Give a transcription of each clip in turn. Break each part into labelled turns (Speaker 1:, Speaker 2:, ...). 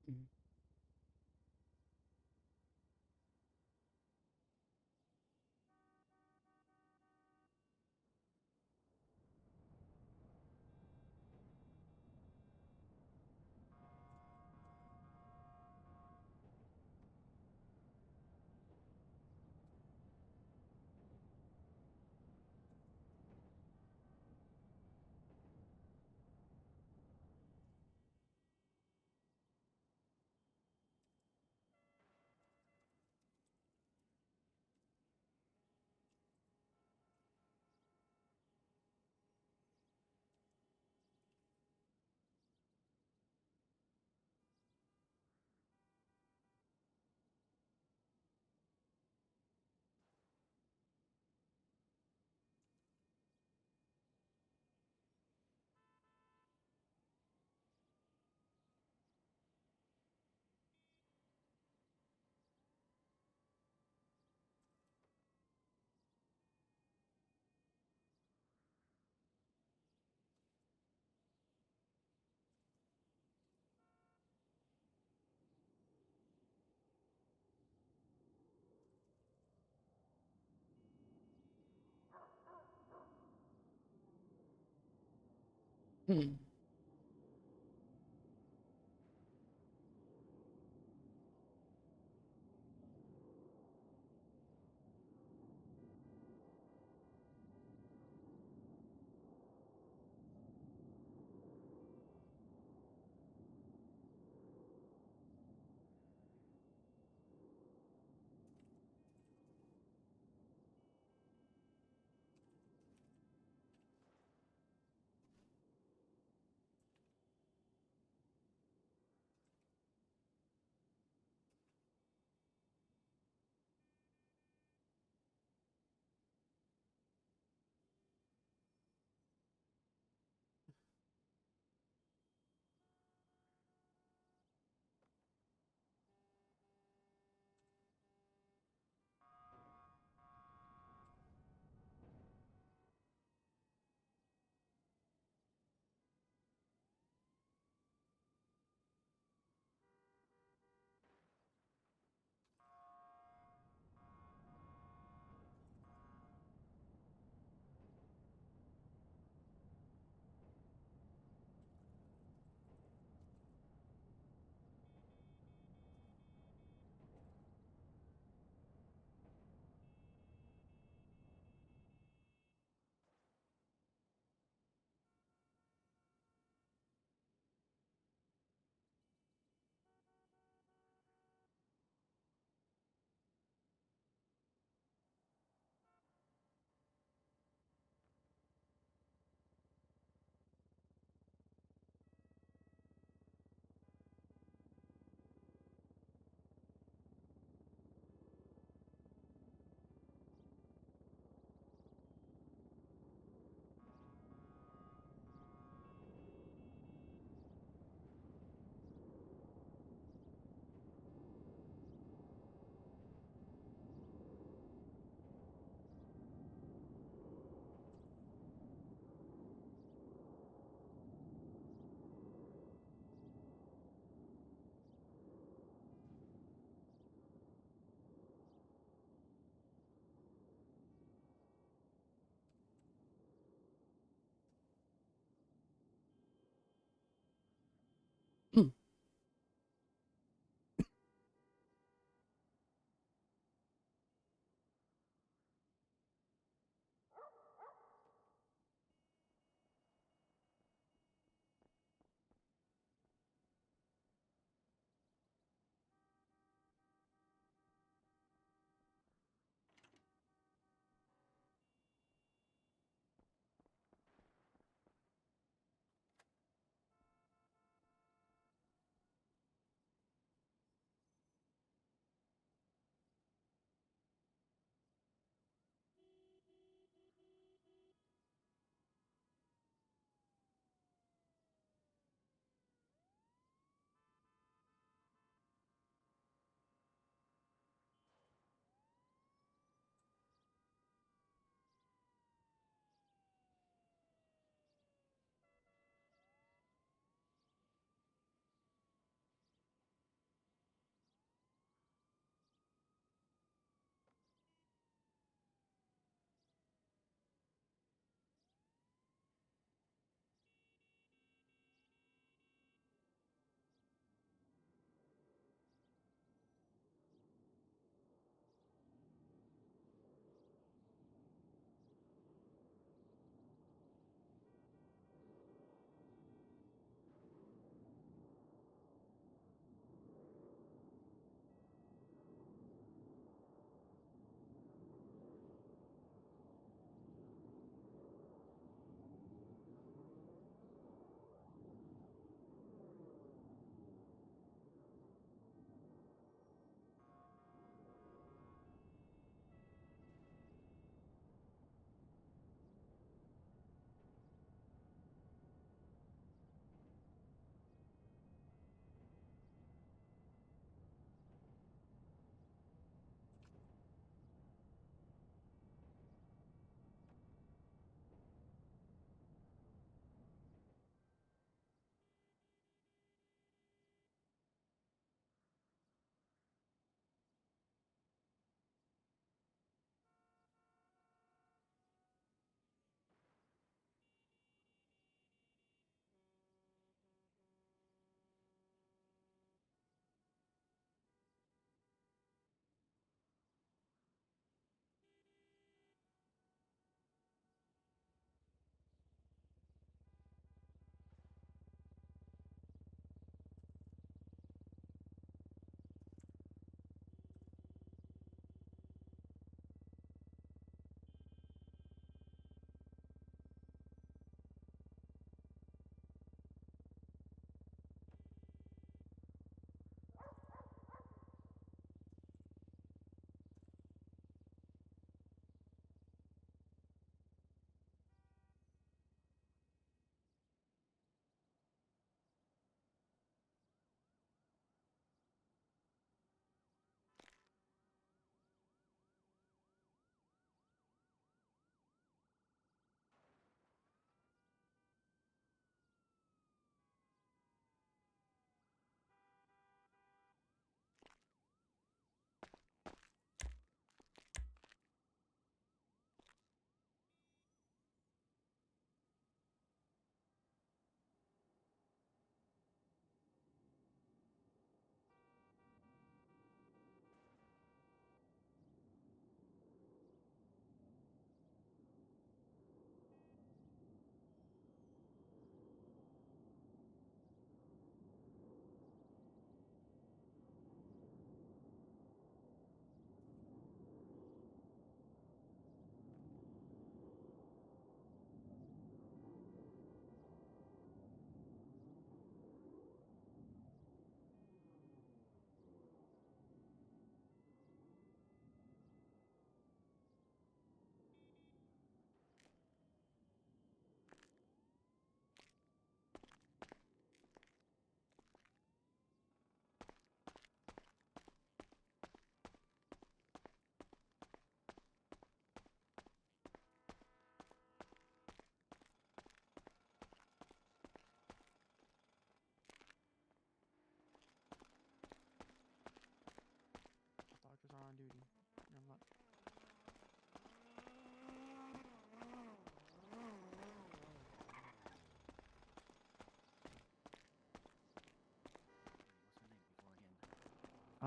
Speaker 1: Mhm. Hmm.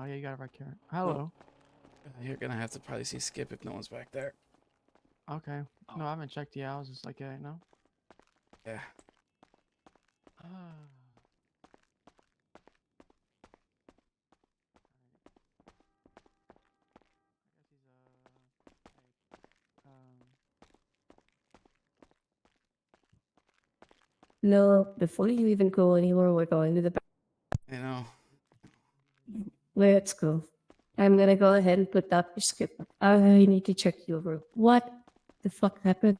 Speaker 1: Oh yeah, you got it right here.
Speaker 2: Oh.
Speaker 1: Hello.
Speaker 2: You're gonna have to probably see Skip if no one's back there.
Speaker 1: Okay.
Speaker 3: Oh.
Speaker 1: No, I haven't checked yet. I was just like, yeah, no.
Speaker 2: Yeah.
Speaker 1: Ah. I guess he's
Speaker 4: No, before you even go anywhere, we're going to the back.
Speaker 2: You know.
Speaker 4: Let's go. I'm gonna go ahead and put up your skip. I need to check you over. What the fuck happened?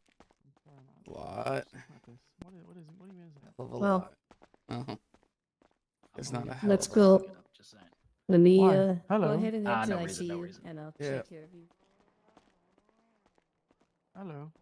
Speaker 2: Lot.
Speaker 1: What do you mean is that?
Speaker 2: Hell of a
Speaker 4: Well,
Speaker 2: lot. Oh. It's
Speaker 3: I'm
Speaker 2: not a
Speaker 3: gonna
Speaker 2: hell
Speaker 4: let's
Speaker 2: of a
Speaker 4: go.
Speaker 2: lot.
Speaker 3: look it up, just saying.
Speaker 4: Let me
Speaker 1: Why?
Speaker 4: go
Speaker 1: Hello?
Speaker 4: ahead and head to
Speaker 3: No
Speaker 4: ICU
Speaker 3: reason, no reason.
Speaker 4: and I'll
Speaker 2: Yeah.
Speaker 4: take care of you.
Speaker 1: Hello.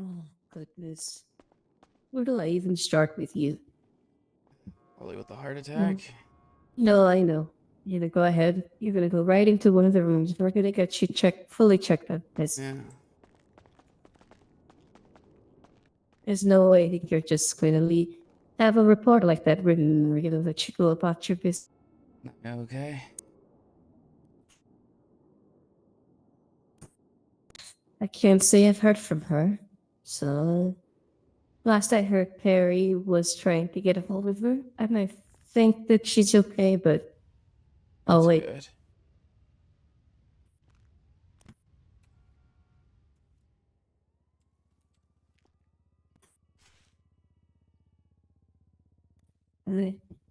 Speaker 4: Oh, goodness. Where do I even start with you?
Speaker 2: Probably with the heart attack.
Speaker 4: No, I know. You're gonna go ahead. You're gonna go right into one of the rooms. We're gonna get you fully checked out.
Speaker 2: Yeah.
Speaker 4: There's no way that you're just gonna leave. have a report like that written, that you go about your business.
Speaker 2: Okay.
Speaker 4: I can't say I've heard from her. So, last I heard, Perry was trying to get a hold of her, and I think that she's okay, but I'll
Speaker 2: That's
Speaker 4: wait.
Speaker 2: good.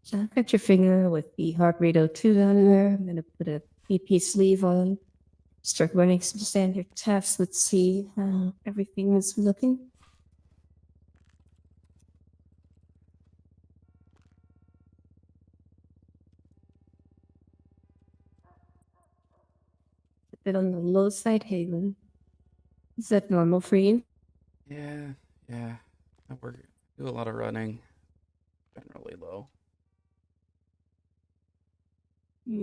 Speaker 4: So I've got your finger with the heart rate O2 down there. I'm going to put a BP sleeve on, start running some standard tests. Let's see how everything is looking. A bit on the low side, Halen. Is that normal for you?
Speaker 2: Yeah, yeah. I do a lot of running. Been really low.
Speaker 4: I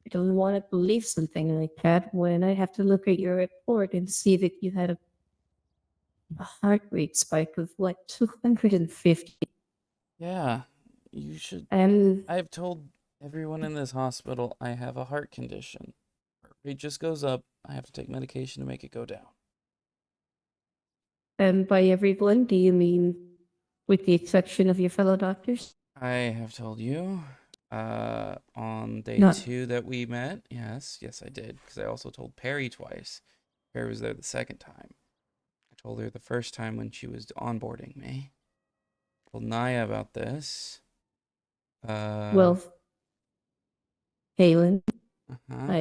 Speaker 4: don't want to believe something like that when I have to look at your report and see that you had a heart rate spike of like 250.
Speaker 2: Yeah, you should.
Speaker 4: And
Speaker 2: I've told everyone in this hospital I have a heart condition. Heart rate just goes up. I have to take medication to make it go down.
Speaker 4: by everyone, do you mean with the exception of your fellow doctors?
Speaker 2: I have told you on day
Speaker 4: Not
Speaker 2: 2 that we met. Yes, I did. Because I also told Perry twice. Perry was there the second time. I told her the first time when she was onboarding me. Told Naya about this.
Speaker 4: well, Halen.
Speaker 2: Uh-huh.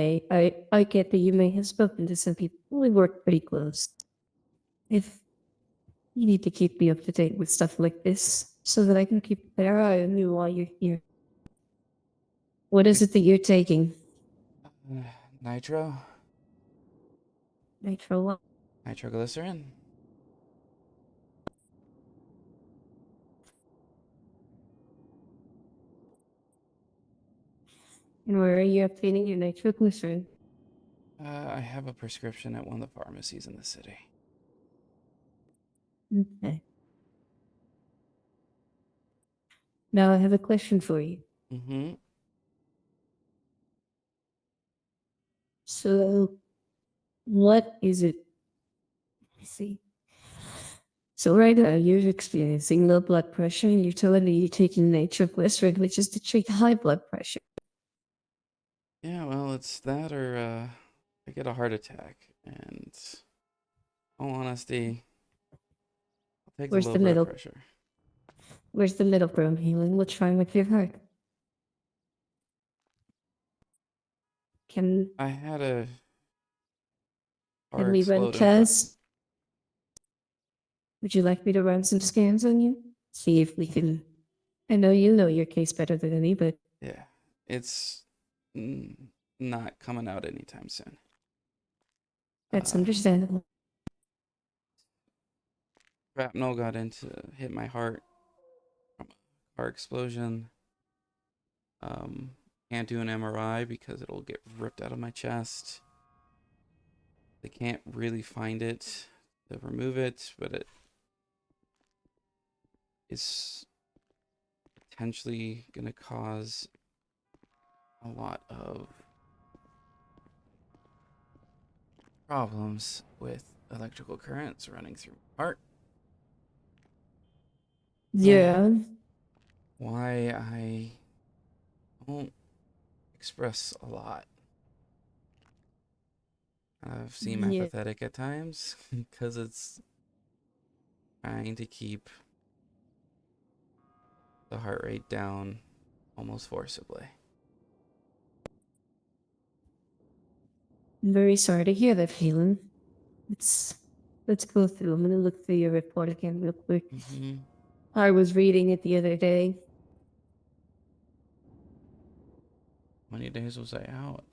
Speaker 4: I get that you may have spoken to some people. We work pretty close. If you need to keep me up to date with stuff like this so that I can keep an eye on you while you're here. What is it that you're taking?
Speaker 2: Nitro?
Speaker 4: Nitro what?
Speaker 2: Nitroglycerin?
Speaker 4: And where are you obtaining your nitroglycerin?
Speaker 2: I have a prescription at one of the pharmacies in the city.
Speaker 4: Okay. Now I have a question for you.
Speaker 2: Mm-hmm.
Speaker 4: So, what is it? Let's see. So right now you're experiencing low blood pressure and you're telling me you're taking nitroglycerin, which is to treat high blood pressure.
Speaker 2: Yeah, well, it's that or I get a heart attack. And, all honesty, I'll take the
Speaker 4: Where's
Speaker 2: low
Speaker 4: the
Speaker 2: blood
Speaker 4: middle?
Speaker 2: pressure.
Speaker 4: Where's the middle ground, Healing? What's wrong with your heart? Can
Speaker 2: I had a
Speaker 4: can
Speaker 2: car
Speaker 4: we run
Speaker 2: explode in front.
Speaker 4: tests? Would you like me to run some scans on you? See if we can. I know you know your case better than any, but
Speaker 2: Yeah, it's not coming out anytime soon.
Speaker 4: that's
Speaker 2: Uh,
Speaker 4: understandable.
Speaker 2: Shrapnel hit my heart from a car explosion. Can't do an MRI because it'll get ripped out of my chest. They can't really find it to remove it, but it is potentially going to cause a lot of problems with electrical currents running through my heart.
Speaker 4: Yeah.
Speaker 2: Why I won't express a lot. I've seemed
Speaker 4: Yeah.
Speaker 2: apathetic at times because it's trying to keep the heart rate down almost forcibly.
Speaker 4: I'm very sorry to hear that, Phelan. Let's let's go through. I'm gonna look through your report again real quick.
Speaker 2: Mm-hmm.
Speaker 4: I was reading it the other day.
Speaker 2: How many days was I out?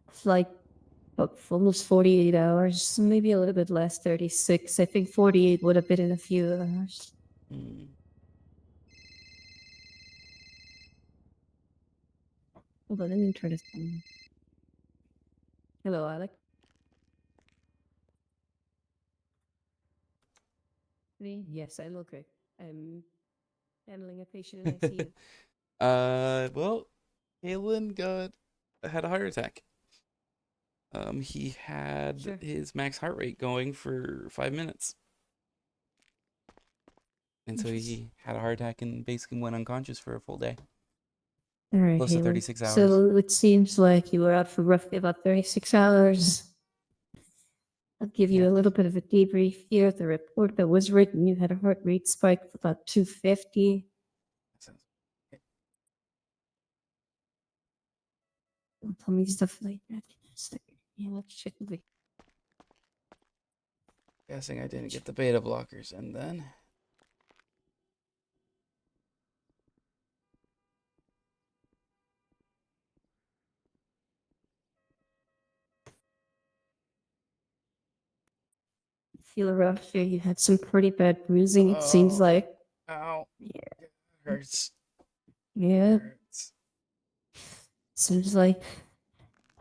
Speaker 4: It's like almost 48 hours, maybe a little bit less, 36. I think 48 would have been in a few hours.
Speaker 2: Mm.
Speaker 4: Hold on, let me turn this on. Hello, Alec. Me? Yes, I'm okay. I'm handling a patient in ICU.
Speaker 2: Well, Halen had a heart attack. He had
Speaker 4: Sure.
Speaker 2: his max heart rate going for 5 minutes. And so
Speaker 4: Interesting.
Speaker 2: he had a heart attack and basically went unconscious for a full day.
Speaker 4: All right,
Speaker 2: Close to
Speaker 4: Halen.
Speaker 2: 36 hours.
Speaker 4: So it seems like you were out for roughly about 36 hours. I'll give you
Speaker 2: Yeah.
Speaker 4: a little bit of a debrief here. The report that was written, you had a heart rate spike of about 250.
Speaker 2: Sounds
Speaker 4: Don't tell me stuff like that. It's like, yeah, let's check the
Speaker 2: guessing I didn't get the beta blockers and then
Speaker 4: feel rough here. You had some pretty bad bruising, it seems
Speaker 2: Oh,
Speaker 4: like.
Speaker 2: ow.
Speaker 4: Yeah.
Speaker 2: It hurts.
Speaker 4: Yeah.
Speaker 2: It hurts.
Speaker 4: Seems like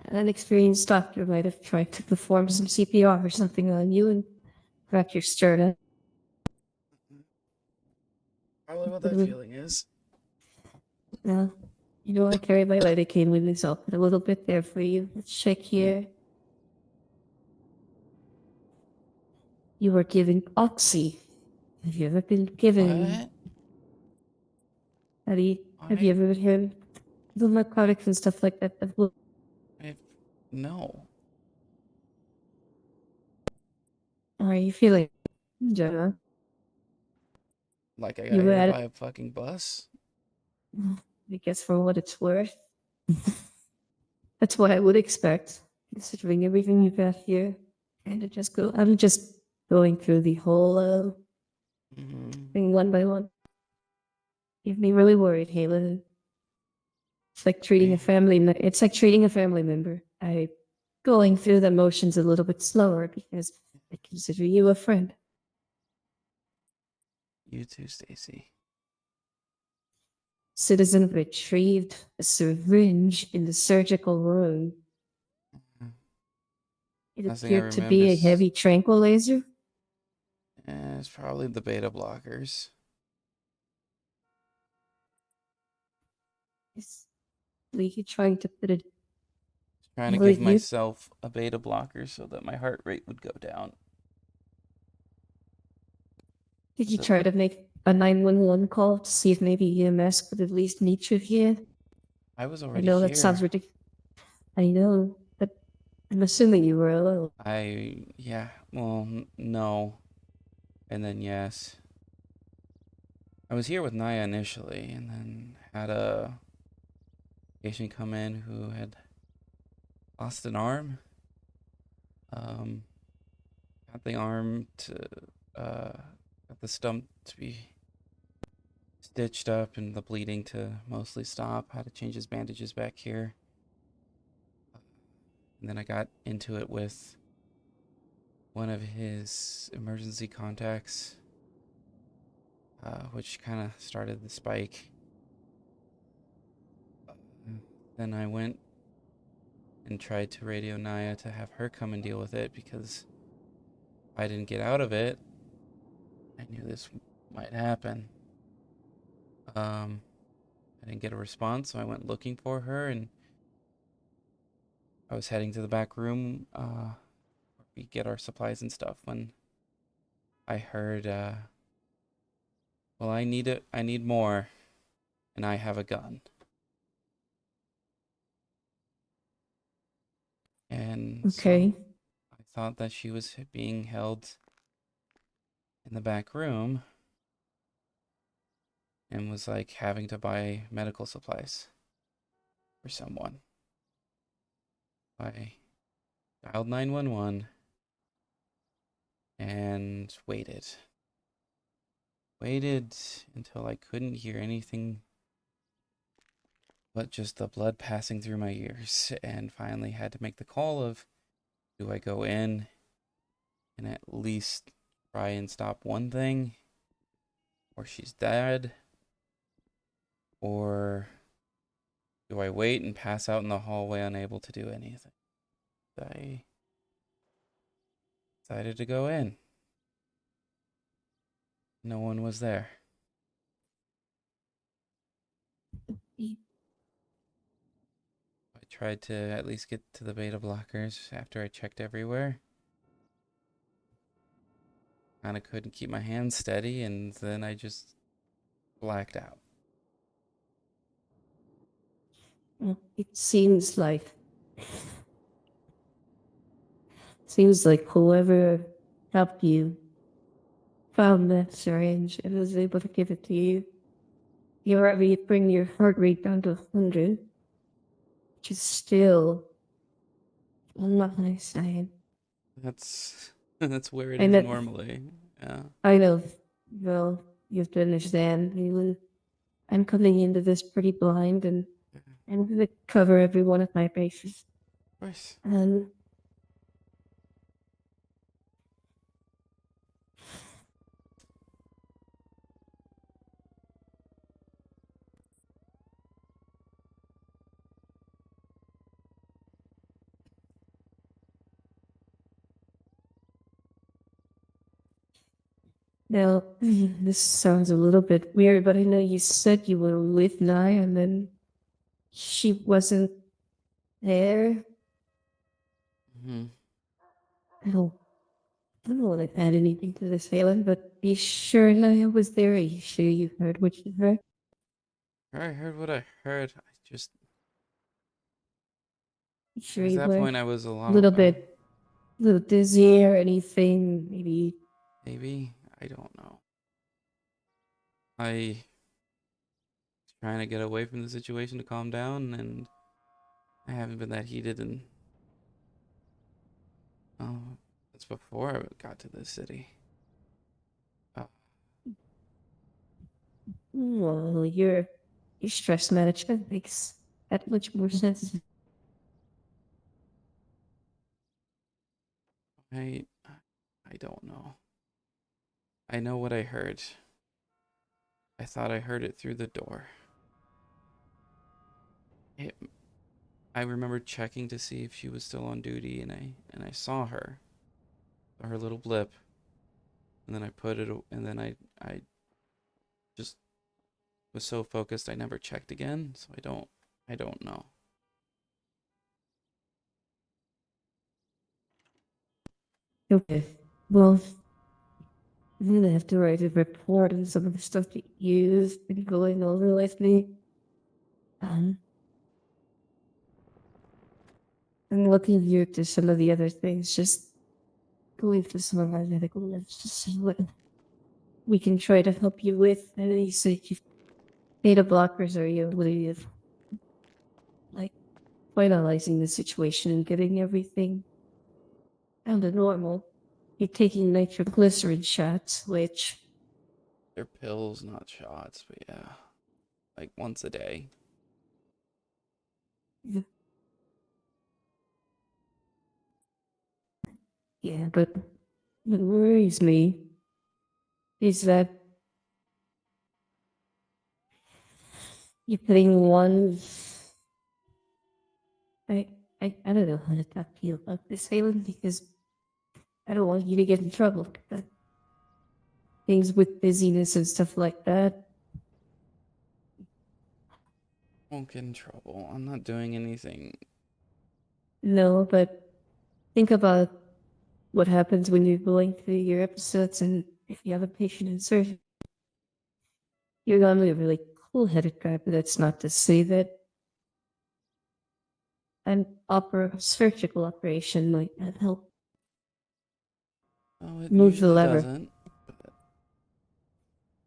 Speaker 4: an experienced doctor might have tried to perform some CPR or something on you and crack your sternum.
Speaker 2: Probably what that feeling is.
Speaker 4: Well, you know, I carry my lidocaine with me, so I'll put a little bit there for you. Let's check here. You were given oxy. Have you ever been given?
Speaker 2: What?
Speaker 4: Have you ever heard the narcotics and stuff like that?
Speaker 2: No.
Speaker 4: How are you feeling, Jenna?
Speaker 2: Like I got
Speaker 4: You were
Speaker 2: hit
Speaker 4: at
Speaker 2: by a fucking bus?
Speaker 4: I guess for what it's worth. That's what I would expect, considering everything you've got here. And I'm just going through the whole
Speaker 2: Mm-hmm.
Speaker 4: thing one by one. You've me really worried, Halen. It's like treating a family. It's like treating a family member. I going through the motions a little bit slower because I consider you a friend.
Speaker 2: You too, Stacy.
Speaker 4: Citizen retrieved a syringe in the surgical room. It
Speaker 2: Last thing I
Speaker 4: appeared to
Speaker 2: remember
Speaker 4: be a
Speaker 2: is
Speaker 4: heavy tranquilizer.
Speaker 2: it's probably the beta blockers.
Speaker 4: Is Lee trying to put it
Speaker 2: Trying to
Speaker 4: with
Speaker 2: give
Speaker 4: you?
Speaker 2: myself a beta blocker so that my heart rate would go down.
Speaker 4: Did you
Speaker 2: So
Speaker 4: try to make a 911 call to see if maybe EMS could at least meet you here?
Speaker 2: I was
Speaker 4: I
Speaker 2: already
Speaker 4: know that sounds
Speaker 2: here.
Speaker 4: ridiculous. I know, but I'm assuming you were alone.
Speaker 2: Yeah, well, no. And then yes. I was here with Naya initially, and then had a patient come in who had lost an arm. Got the arm to, got the stump to be stitched up and the bleeding to mostly stop. Had to change his bandages back here. And then I got into it with one of his emergency contacts, which kind of started the spike. Then I went and tried to radio Naya to have her come and deal with it because if I didn't get out of it, I knew this might happen. I didn't get a response, so I went looking for her, and I was heading to the back room where we get our supplies and stuff when I heard, well, I need more, and I have a gun. And
Speaker 4: Okay.
Speaker 2: so I thought that she was being held in the back room and was like having to buy medical supplies for someone. I dialed 911 and waited. Waited until I couldn't hear anything but just the blood passing through my ears, and finally had to make the call of, do I go in and at least try and stop one thing, or she's dead, or do I wait and pass out in the hallway unable to do anything? I decided to go in. No one was there. I tried to at least get to the beta blockers after I checked everywhere. Kind of couldn't keep my hands steady, and then I just blacked out.
Speaker 4: Well, it seems like whoever helped you found that syringe and was able to give it to you. You already bring your heart rate down to 100, which is still not nice.
Speaker 2: That's that's where it
Speaker 4: I
Speaker 2: is
Speaker 4: know,
Speaker 2: normally. Yeah.
Speaker 4: I know. Well, you have to understand. I'm coming into this pretty blind, and I'm going to cover every one of my bases.
Speaker 2: Of course.
Speaker 4: And now, this sounds a little bit weird, but I know you said you were with Naya, and then she wasn't there.
Speaker 2: Hmm.
Speaker 4: I don't, I don't want to add anything to this, Halen, but be sure Naya was there. Are you sure you heard what you heard?
Speaker 2: I heard what I heard. I just
Speaker 4: You sure
Speaker 2: at
Speaker 4: you
Speaker 2: that
Speaker 4: were?
Speaker 2: point I was a
Speaker 4: A little
Speaker 2: lot.
Speaker 4: bit, a little dizzy or anything? Maybe.
Speaker 2: Maybe I don't know. I was trying to get away from the situation to calm down, and I haven't been that heated, and oh, that's before I got to this city. Uh,
Speaker 4: Well, your stress management makes that much more sense.
Speaker 2: I I don't know. I know what I heard. I thought I heard it through the door. It, I remember checking to see if she was still on duty, and I saw her little blip, and then I put it, and then I just was so focused I never checked again, so I don't know.
Speaker 4: Okay. Well, I'm gonna have to write a report on some of the stuff that you've been going over with me. Um, and looking here to some of the other things, just going through some of our medical notes to see what we can try to help you with. And you said you beta blockers are you way of like finalizing the situation and getting everything down to normal. You're taking nitroglycerin shots, which
Speaker 2: They're pills, not shots, but yeah, like once a day.
Speaker 4: yeah, but what worries me is that you're putting one. I, I don't know how to talk to you about this, Halen, because I don't want you to get in trouble. But things with busyness and stuff like that.
Speaker 2: Won't get in trouble. I'm not doing anything.
Speaker 4: No, but think about what happens when you're going through your episodes and if you have a patient in surgery. You're gonna be a really cool-headed guy, but that's not to say that an surgical operation might not help
Speaker 2: Oh, it
Speaker 4: move the
Speaker 2: usually
Speaker 4: lever.
Speaker 2: doesn't. But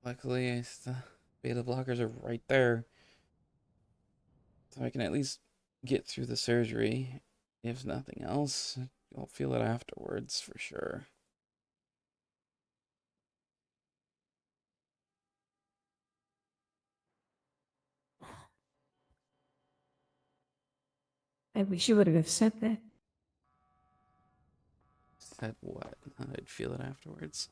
Speaker 2: luckily, the beta blockers are right there, so I can at least get through the surgery. If nothing else, I'll feel it afterwards for sure.
Speaker 4: I wish you would have said that.
Speaker 2: Said what? I'd feel it afterwards.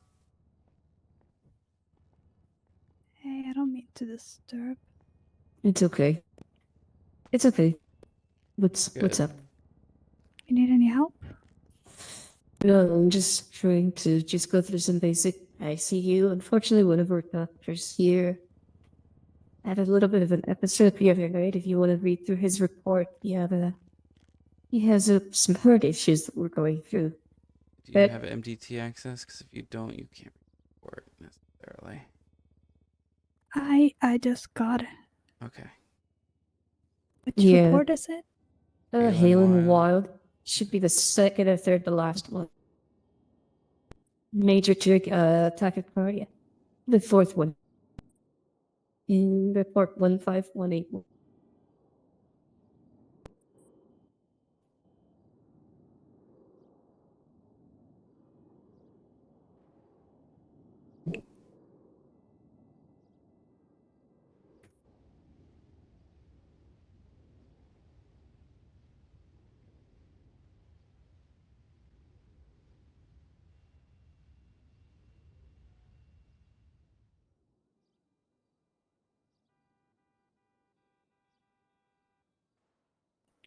Speaker 3: Hey, I don't mean to disturb.
Speaker 4: It's okay. It's okay. What's
Speaker 2: Good.
Speaker 4: up?
Speaker 3: You need any help?
Speaker 4: No, I'm just trying to just go through some basic ICU. Unfortunately, one of our doctors here had a little bit of an episode the other night. If you want to read through his report, he has some heart issues that we're going through.
Speaker 2: Do you
Speaker 4: But-
Speaker 2: have MDT access? Because if you don't, you can't report necessarily.
Speaker 3: I just got it.
Speaker 2: Okay.
Speaker 3: Which
Speaker 4: Yeah.
Speaker 3: report is it?
Speaker 2: Halen
Speaker 4: Halen
Speaker 2: Wyld.
Speaker 4: Wyld should be the second or third, the last one. Major tachycardia. The fourth one. In report 15181.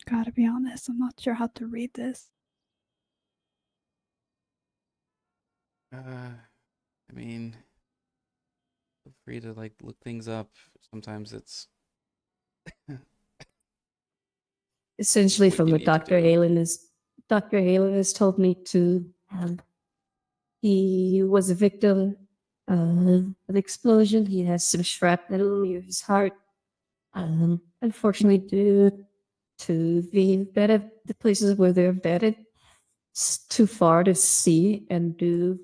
Speaker 3: Gotta be honest, I'm not sure how to read this.
Speaker 2: I mean, feel free to like look things up. Sometimes it's
Speaker 4: Essentially,
Speaker 2: What
Speaker 4: from
Speaker 2: you
Speaker 4: what
Speaker 2: need to
Speaker 4: Dr.
Speaker 2: do.
Speaker 4: Halen has told me to. He was a victim of an explosion. He has some shrapnel near his heart. Unfortunately, due to the places where they're embedded, it's too far to see and do.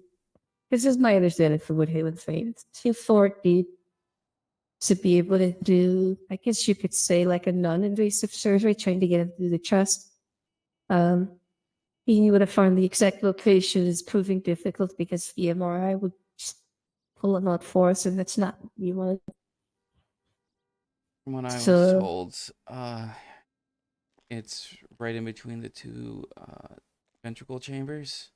Speaker 4: This is my understanding from what Halen's saying. It's too far deep to be able to do, I guess you could say, like a non-invasive surgery, trying to get him through the chest. Being able to find the exact location is proving difficult because the MRI would just pull him out for us, and that's not what we want.
Speaker 2: from what I was
Speaker 4: So-
Speaker 2: told. It's right in between the two ventricle chambers.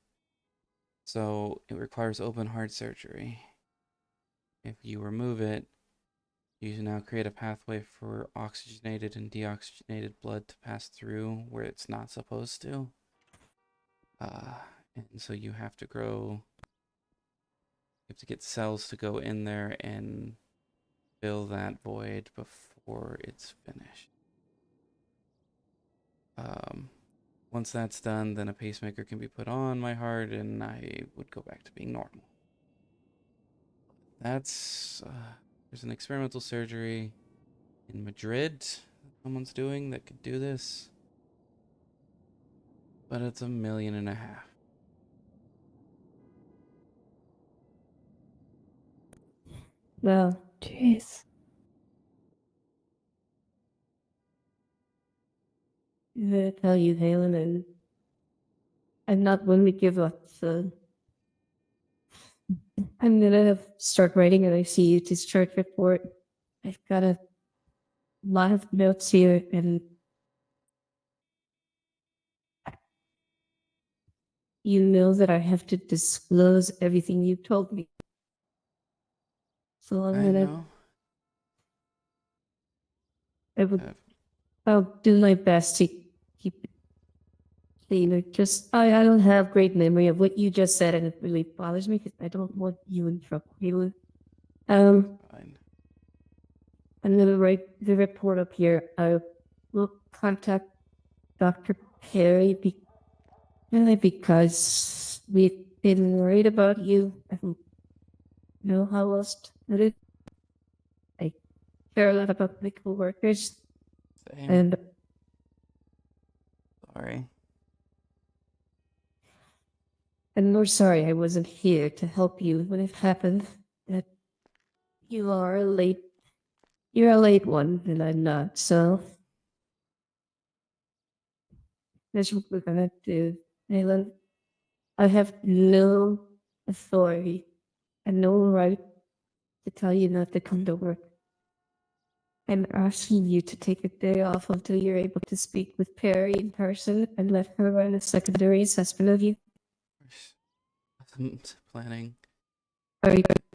Speaker 2: So it requires open heart surgery. If you remove it, you now create a pathway for oxygenated and deoxygenated blood to pass through where it's not supposed to. And so you have to get cells to go in there and fill that void before it's finished. Once that's done, then a pacemaker can be put on my heart and I would go back to being normal. There's an experimental surgery in Madrid that someone's doing that could do this, but it's $1.5 million.
Speaker 4: Well,
Speaker 3: Jeez.
Speaker 4: I tell you, Halen, and I'm not one to give up, so I'm gonna start writing an ICU discharge report. I've got a lot of notes here, and you know that I have to disclose everything you told me. So I'm
Speaker 2: I
Speaker 4: gonna,
Speaker 2: know. Uh,
Speaker 4: I'll do my best to keep it clean. I don't have great memory of what you just said, and it really bothers me because I don't want you in trouble, Halen.
Speaker 2: Fine.
Speaker 4: I'm gonna write the report up here. I will contact Dr. Perry only because we've been worried about you. I don't know how else to put it. I care a lot about my coworkers,
Speaker 2: Same.
Speaker 4: and
Speaker 2: Sorry.
Speaker 4: we're sorry I wasn't here to help you when it happened. That you're a late one, and I'm not. So that's what we're gonna do, Helen. I have no authority and no right to tell you not to come to work. I'm asking you to take a day off until you're able to speak with Perry in person and let her run a secondary assessment of you.
Speaker 2: Wasn't planning.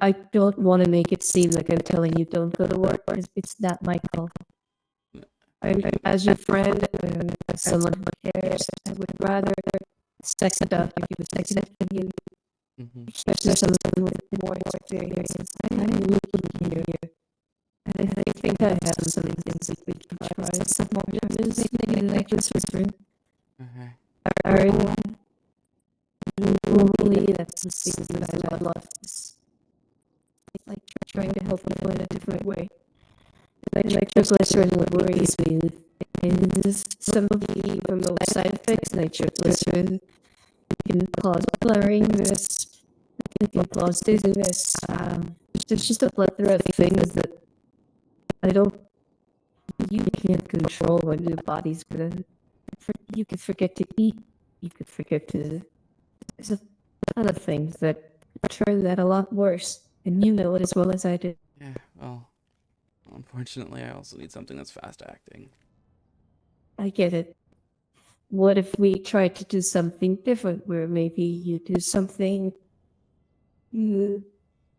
Speaker 4: I don't want to make it seem like I'm telling you don't go to work. It's not my call. As your friend and as someone who cares, I would rather second doctor give a second opinion
Speaker 2: Mm-hmm.
Speaker 4: Especially someone with more experience. I'm looking here. I think I have some things that we can try. Some more times, maybe like this return.
Speaker 2: Okay.
Speaker 4: Are normally that's the things that I love. Is like trying to help people in a different way. Nitroglycerin worries me. And some of the remote side effects, nitroglycerin can cause blurriness, it can cause dizziness. There's just a plethora of things that I don't, you can't control when your body's gonna, you could forget to eat, you could forget to, there's a ton of things that turn that a lot worse. And you know it as well as I do.
Speaker 2: Yeah, well, unfortunately, I also need something that's fast acting.
Speaker 4: I get it. What if we tried to do something different where maybe you do something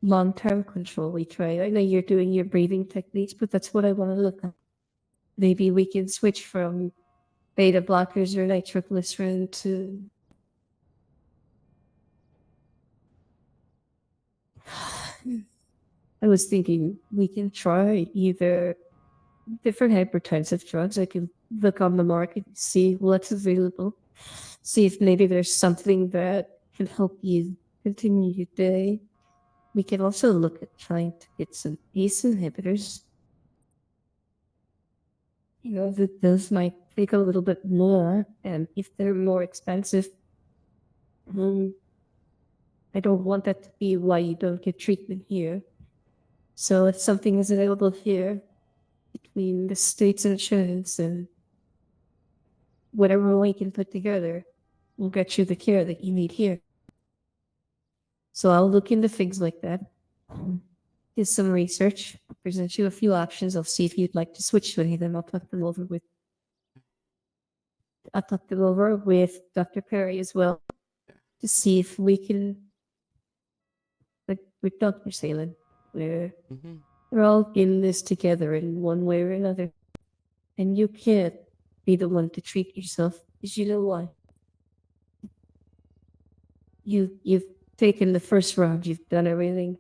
Speaker 4: long-term control we try? I know you're doing your breathing techniques, but that's what I want to look at. Maybe we can switch from beta blockers or nitroglycerin to I was thinking we can try either different hypertensive drugs. I can look on the market, see what's available, see if maybe there's something that can help you continue your day. We can also look at trying to get some ACE inhibitors. You know, those might take a little bit more, and if they're more expensive, I don't want that to be why you don't get treatment here. So if something is available here, between the state's insurance and whatever we can put together, we'll get you the care that you need here. So I'll look into things like that, do some research, present you a few options. I'll see if you'd like to switch to any of them. I'll talk them over with Dr. Perry as well to see if we can, like with Dr. Halen,
Speaker 2: Mm-hmm.
Speaker 4: we're all in this together in one way or another. And you can't be the one to treat yourself, because you know why? You've taken the first round, you've done everything.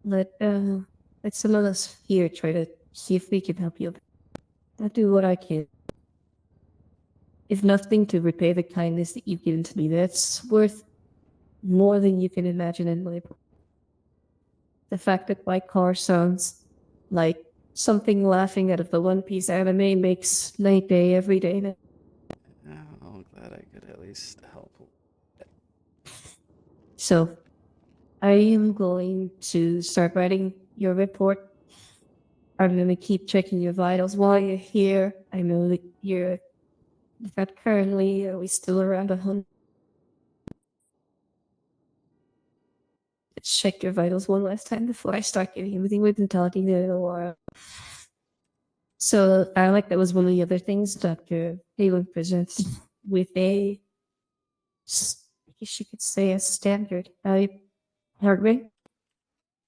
Speaker 4: Let some of us here try to see if we can help you. I'll do what I can. If nothing, to repay the kindness that you've given to me, that's worth more than you can imagine in life. The fact that my car sounds like something laughing out of the One Piece anime makes night day every day.
Speaker 2: Yeah, I'm glad I could at least help.
Speaker 4: So I am going to start writing your report. I'm going to keep checking your vitals while you're here. I know that you're that currently, are we still around 100? Let's check your vitals one last time before I start getting everything we've been talking in a while. So I like that was one of the other things Dr. Halen presents with a, I guess you could say, a standard heart rate.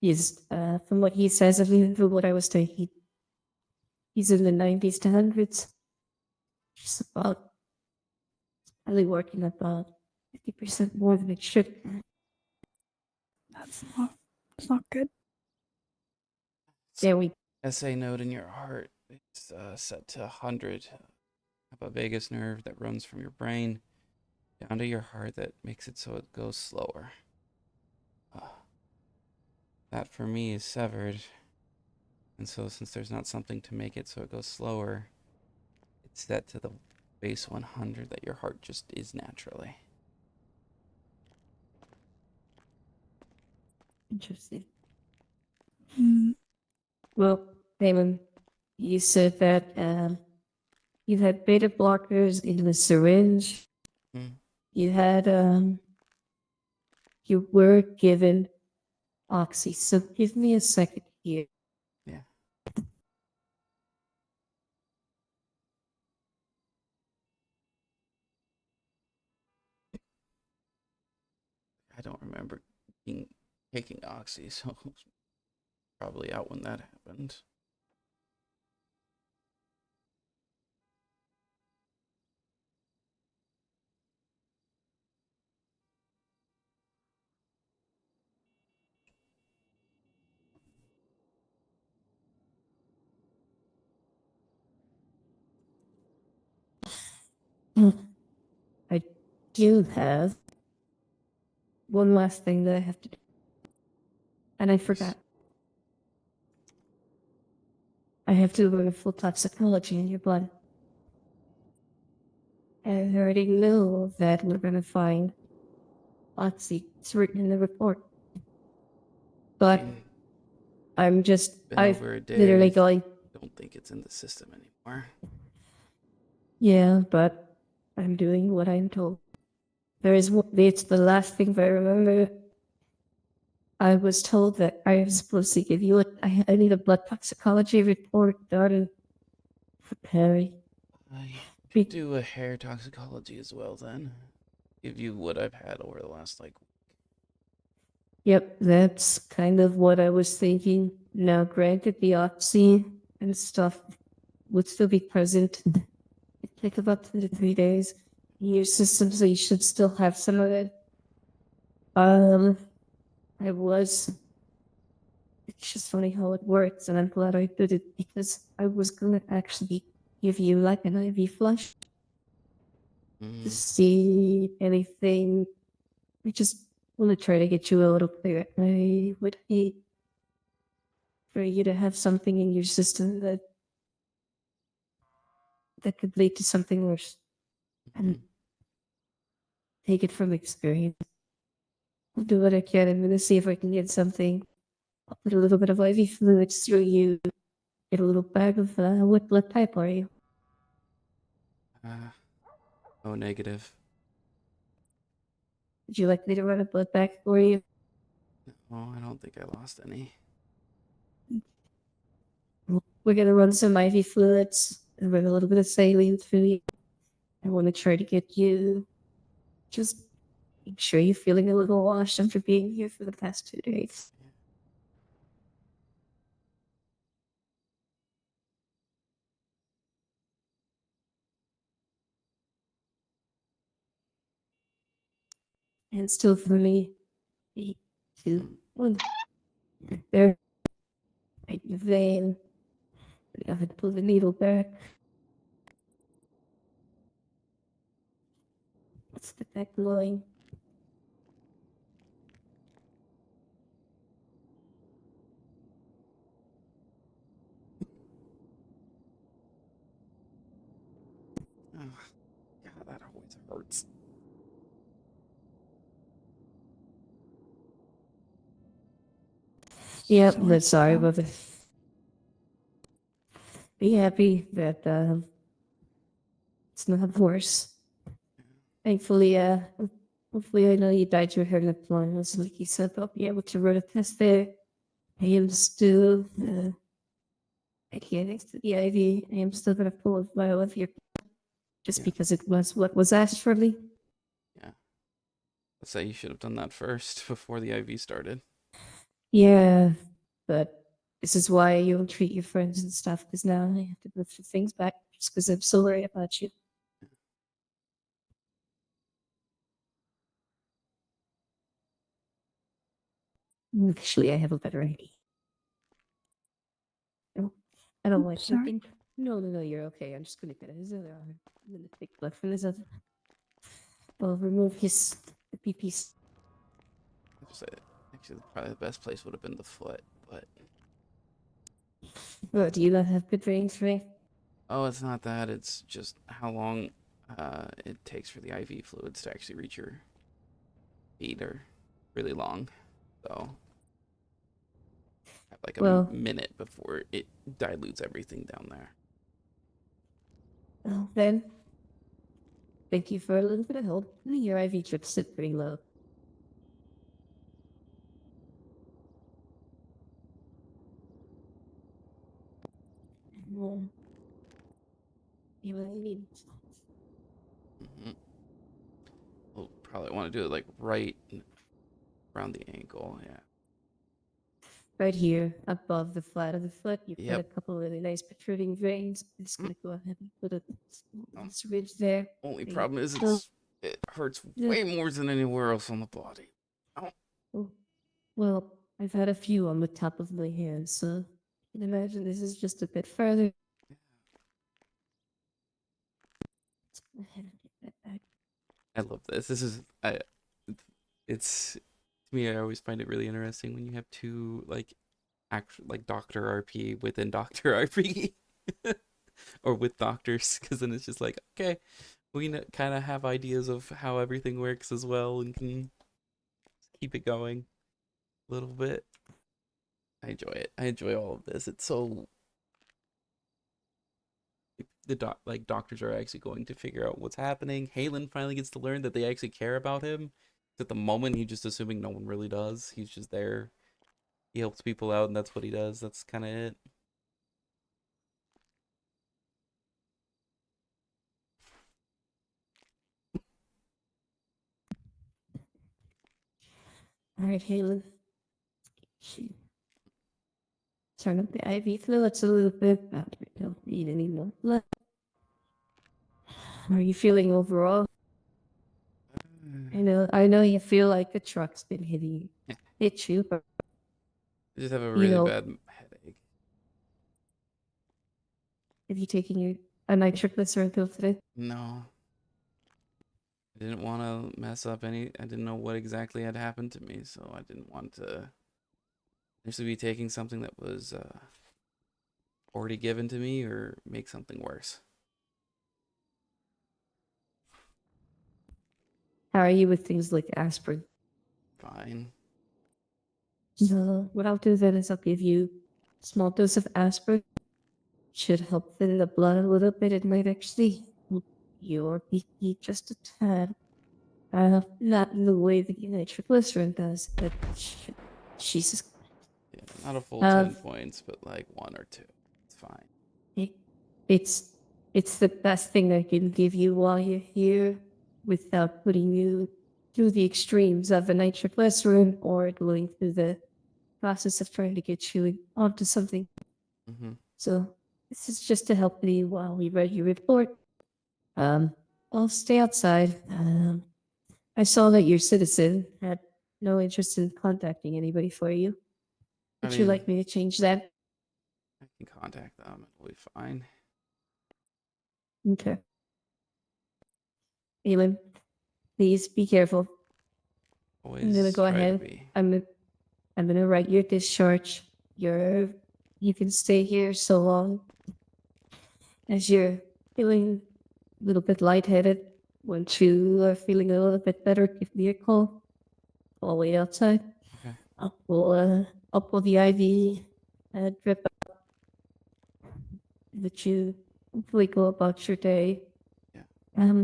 Speaker 4: Is from what he says, of even from what I was taking, he's in the 90s to hundreds. Just about, probably working about 50% more than it should.
Speaker 3: That's not good.
Speaker 4: There we
Speaker 2: SA node in your heart is set to 100. Have a vagus nerve that runs from your brain down to your heart that makes it so it goes slower. That for me is severed. And so since there's not something to make it so it goes slower, it's set to the base 100 that your heart just is naturally.
Speaker 4: Interesting.
Speaker 3: Mm,
Speaker 4: Well, Damon, you said that you had beta blockers in the syringe.
Speaker 2: Mm.
Speaker 4: You had you were given oxy. So give me a second here.
Speaker 2: Yeah. I don't remember taking oxy, so probably out when that happened.
Speaker 4: I do have one last thing that I have to do, and I forgot. I have to run a full toxicology in your blood. I already know that we're gonna find Oxy. It's written in the report. But
Speaker 2: Been
Speaker 4: I've
Speaker 2: over a day.
Speaker 4: literally going,
Speaker 2: Don't think it's in the system anymore.
Speaker 4: yeah, but I'm doing what I'm told. It's the last thing I remember. I was told that I was supposed to give you I need a blood toxicology report done for Perry.
Speaker 2: I
Speaker 4: Be-
Speaker 2: could do a hair toxicology as well then. Give you what I've had over the last
Speaker 4: Yep, that's kind of what I was thinking. Now, granted, the Oxy and stuff would still be present. It'd take about 2 to 3 days in your system, so you should still have some of it. I was. It's just funny how it works, and I'm glad I did it because I was gonna actually give you like an IV flush to see anything. I just want to try to get you a little clearer. I would hate for you to have something in your system that could lead to something worse. And take it from experience. I'll do what I can. I'm gonna see if I can get something. I'll put a little bit of IV fluids through you. Get a little bag of what blood type are you?
Speaker 2: oh, negative.
Speaker 4: Would you like me to run a blood bag for you?
Speaker 2: Oh, I don't think I lost any.
Speaker 4: We're gonna run some IV fluids and run a little bit of saline through you. I want to try to get you just make sure you're feeling a little washed after being here for the past 2 days. And still for me. 3, 2, 1. There. Right in the vein. Go ahead and pull the needle back. Let's get that glowing.
Speaker 2: Oh, God, that always hurts.
Speaker 4: Yep,
Speaker 3: So
Speaker 4: that's sorry
Speaker 3: um,
Speaker 4: about it. Be happy that it's not worse. Thankfully, hopefully I know you dyed your hair in the plans, like you said, I'll be able to run a test there. I am still adhering to the IV. I am still gonna pull a vial of your just
Speaker 2: Yeah.
Speaker 4: because it was what was asked for me.
Speaker 2: Yeah. Let's say you should have done that first before the IV started.
Speaker 4: Yeah, but this is why you'll treat your friends and stuff, because now I have to lift things back just because I'm so worried about you. Actually, I have a better idea. No, I don't like
Speaker 3: sorry.
Speaker 4: looking. No, you're okay. I'm just gonna get his other arm. I'm gonna take blood from his other. I'll remove his PPs.
Speaker 2: Just say, actually, probably the best place would have been the foot, but
Speaker 4: Oh, do you not have good veins for me?
Speaker 2: oh, it's not that. It's just how long it takes for the IV fluids to actually reach your feet are really long. So have like a
Speaker 4: Well,
Speaker 2: minute before it dilutes everything down there.
Speaker 4: well, then, thank you for a little bit of help. Your IV trips sit pretty low. Well, you really need
Speaker 2: Hmm. We'll probably want to do it like right around the ankle. Yeah.
Speaker 4: right here above the flat of the foot. You've got a
Speaker 2: Yep.
Speaker 4: couple of really nice protruding veins. I'm just gonna go ahead and put a
Speaker 2: Um,
Speaker 4: ridge there.
Speaker 2: Only
Speaker 4: There you
Speaker 2: problem is
Speaker 4: go.
Speaker 2: it hurts
Speaker 4: Yeah.
Speaker 2: way more than anywhere else on the body. Oh,
Speaker 4: Oh, well, I've had a few on the top of my hands, so I can imagine this is just a bit further.
Speaker 2: I love this. This is it's to me. I always find it really interesting when you have two like actual like Doctor RP within Doctor RP, or with doctors, because then it's just like okay, we kind of have ideas of how everything works as well and can keep it going a little bit. I enjoy it. I enjoy all of this. It's so like doctors are actually going to figure out what's happening. Halen finally gets to learn that they actually care about him. At the moment, he's just assuming no one really does. He's just there. He helps people out, and that's what he does. That's kind of it.
Speaker 4: All right, Halen. Turn up the IV fluids a little bit. Don't need any more blood. How are you feeling overall? I know you feel like the truck's been hit you, but
Speaker 2: I just have a
Speaker 4: you
Speaker 2: really
Speaker 4: know,
Speaker 2: bad headache.
Speaker 4: have you taken a nitroglycerin pill today?
Speaker 2: No, I didn't want to mess up any. I didn't know what exactly had happened to me, so I didn't want to actually be taking something that was already given to me or make something worse.
Speaker 4: How are you with things like aspirin?
Speaker 2: Fine.
Speaker 4: So what I'll do then is I'll give you a small dose of aspirin. Should help thin the blood a little bit. It might actually help your BP just a tad. Not in the way that nitroglycerin does, but Jesus.
Speaker 2: Yeah, not a full
Speaker 4: Uh,
Speaker 2: 10 points, but like 1 or 2. It's fine.
Speaker 4: it, it's it's the best thing I can give you while you're here without putting you through the extremes of a nitroglycerin or going through the process of trying to get you onto something.
Speaker 2: Mm-hmm.
Speaker 4: So this is just to help you while we read your report. I'll stay outside. I saw that your citizen had no interest in contacting anybody for you.
Speaker 2: I
Speaker 4: Would you
Speaker 2: mean,
Speaker 4: like me to change that?
Speaker 2: I can contact them. It'll be fine.
Speaker 4: Okay. Eamon, please be careful. I'm gonna
Speaker 2: Always
Speaker 4: go
Speaker 2: try to
Speaker 4: ahead.
Speaker 2: be.
Speaker 4: I'm gonna write your discharge. You can stay here so long as you're feeling a little bit lightheaded. Once you are feeling a little bit better, give me a call. I'll wait outside.
Speaker 2: Okay.
Speaker 4: I'll pull the IV drip out that you hopefully go about your day.
Speaker 2: Yeah.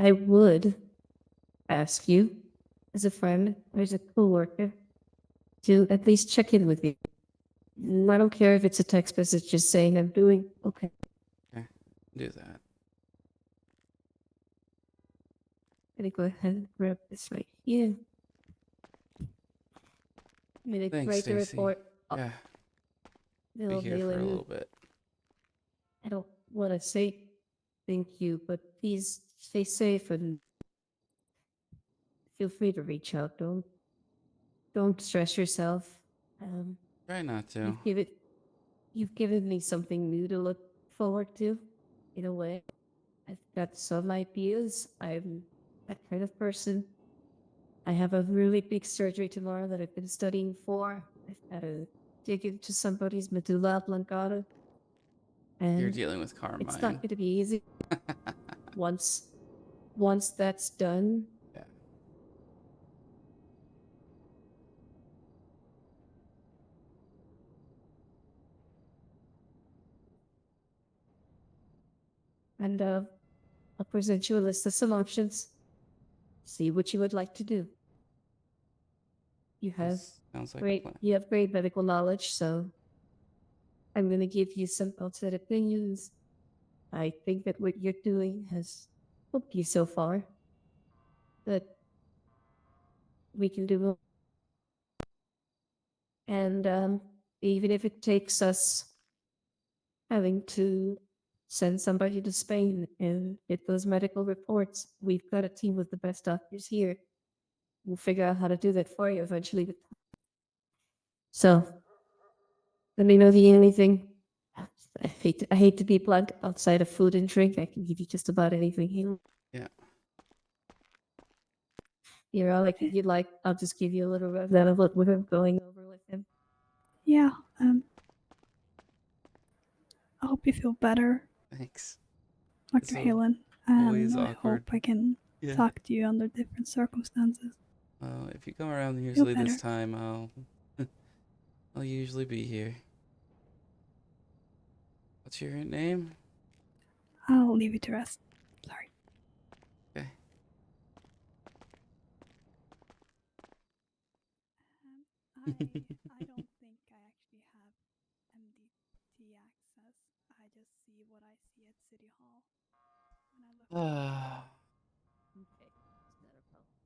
Speaker 4: I would ask you, as a friend, as a coworker, to at least check in with you. I don't care if it's a text message just saying I'm doing okay.
Speaker 2: Okay. Do that.
Speaker 4: I'm gonna go ahead and grab this right here. I'm gonna
Speaker 2: Thanks,
Speaker 4: write the
Speaker 2: Stacy.
Speaker 4: report.
Speaker 2: Yeah. Be
Speaker 4: Little
Speaker 2: here for a
Speaker 4: Halen,
Speaker 2: little bit.
Speaker 4: I don't want to say thank you, but please stay safe and feel free to reach out. Don't stress yourself. Um,
Speaker 2: Try not to.
Speaker 4: you've given me something new to look forward to. In a way, I've got some ideas. I'm that kind of person. I have a really big surgery tomorrow that I've been studying for. I've got to dig into somebody's medulla oblongata,
Speaker 2: You're
Speaker 4: and
Speaker 2: dealing with
Speaker 4: it's not
Speaker 2: Carmine.
Speaker 4: going to be easy. Once that's done,
Speaker 2: Yeah.
Speaker 4: and I'll present you a list of some options. See what you would like to do. You have
Speaker 2: This sounds like a plan.
Speaker 4: great medical knowledge, so I'm going to give you some outside opinions. I think that what you're doing has helped you so far. That we can do more. And even if it takes us having to send somebody to Spain and get those medical reports, we've got a team with the best doctors here. We'll figure out how to do that for you eventually. So let me know if you need anything. I hate to be blunt. Outside of food and drink, I can give you just about anything here.
Speaker 2: Yeah.
Speaker 4: You're all like, if you'd like, I'll just give you a little rundown of what we're going over with him.
Speaker 3: Yeah. I hope you feel better,
Speaker 2: Thanks.
Speaker 3: Dr.
Speaker 2: So,
Speaker 3: Halen.
Speaker 2: always
Speaker 3: And I
Speaker 2: awkward.
Speaker 3: hope I can
Speaker 2: Yeah.
Speaker 3: talk to you under different circumstances.
Speaker 2: If you come around
Speaker 3: Feel
Speaker 2: usually this
Speaker 3: better.
Speaker 2: time, I'll usually be here. What's your name?
Speaker 3: I'll leave you to rest. Sorry.
Speaker 2: Okay.
Speaker 3: I don't think I actually have MDT access. I just see what I see at City Hall when I look.
Speaker 4: Okay, it's not a problem.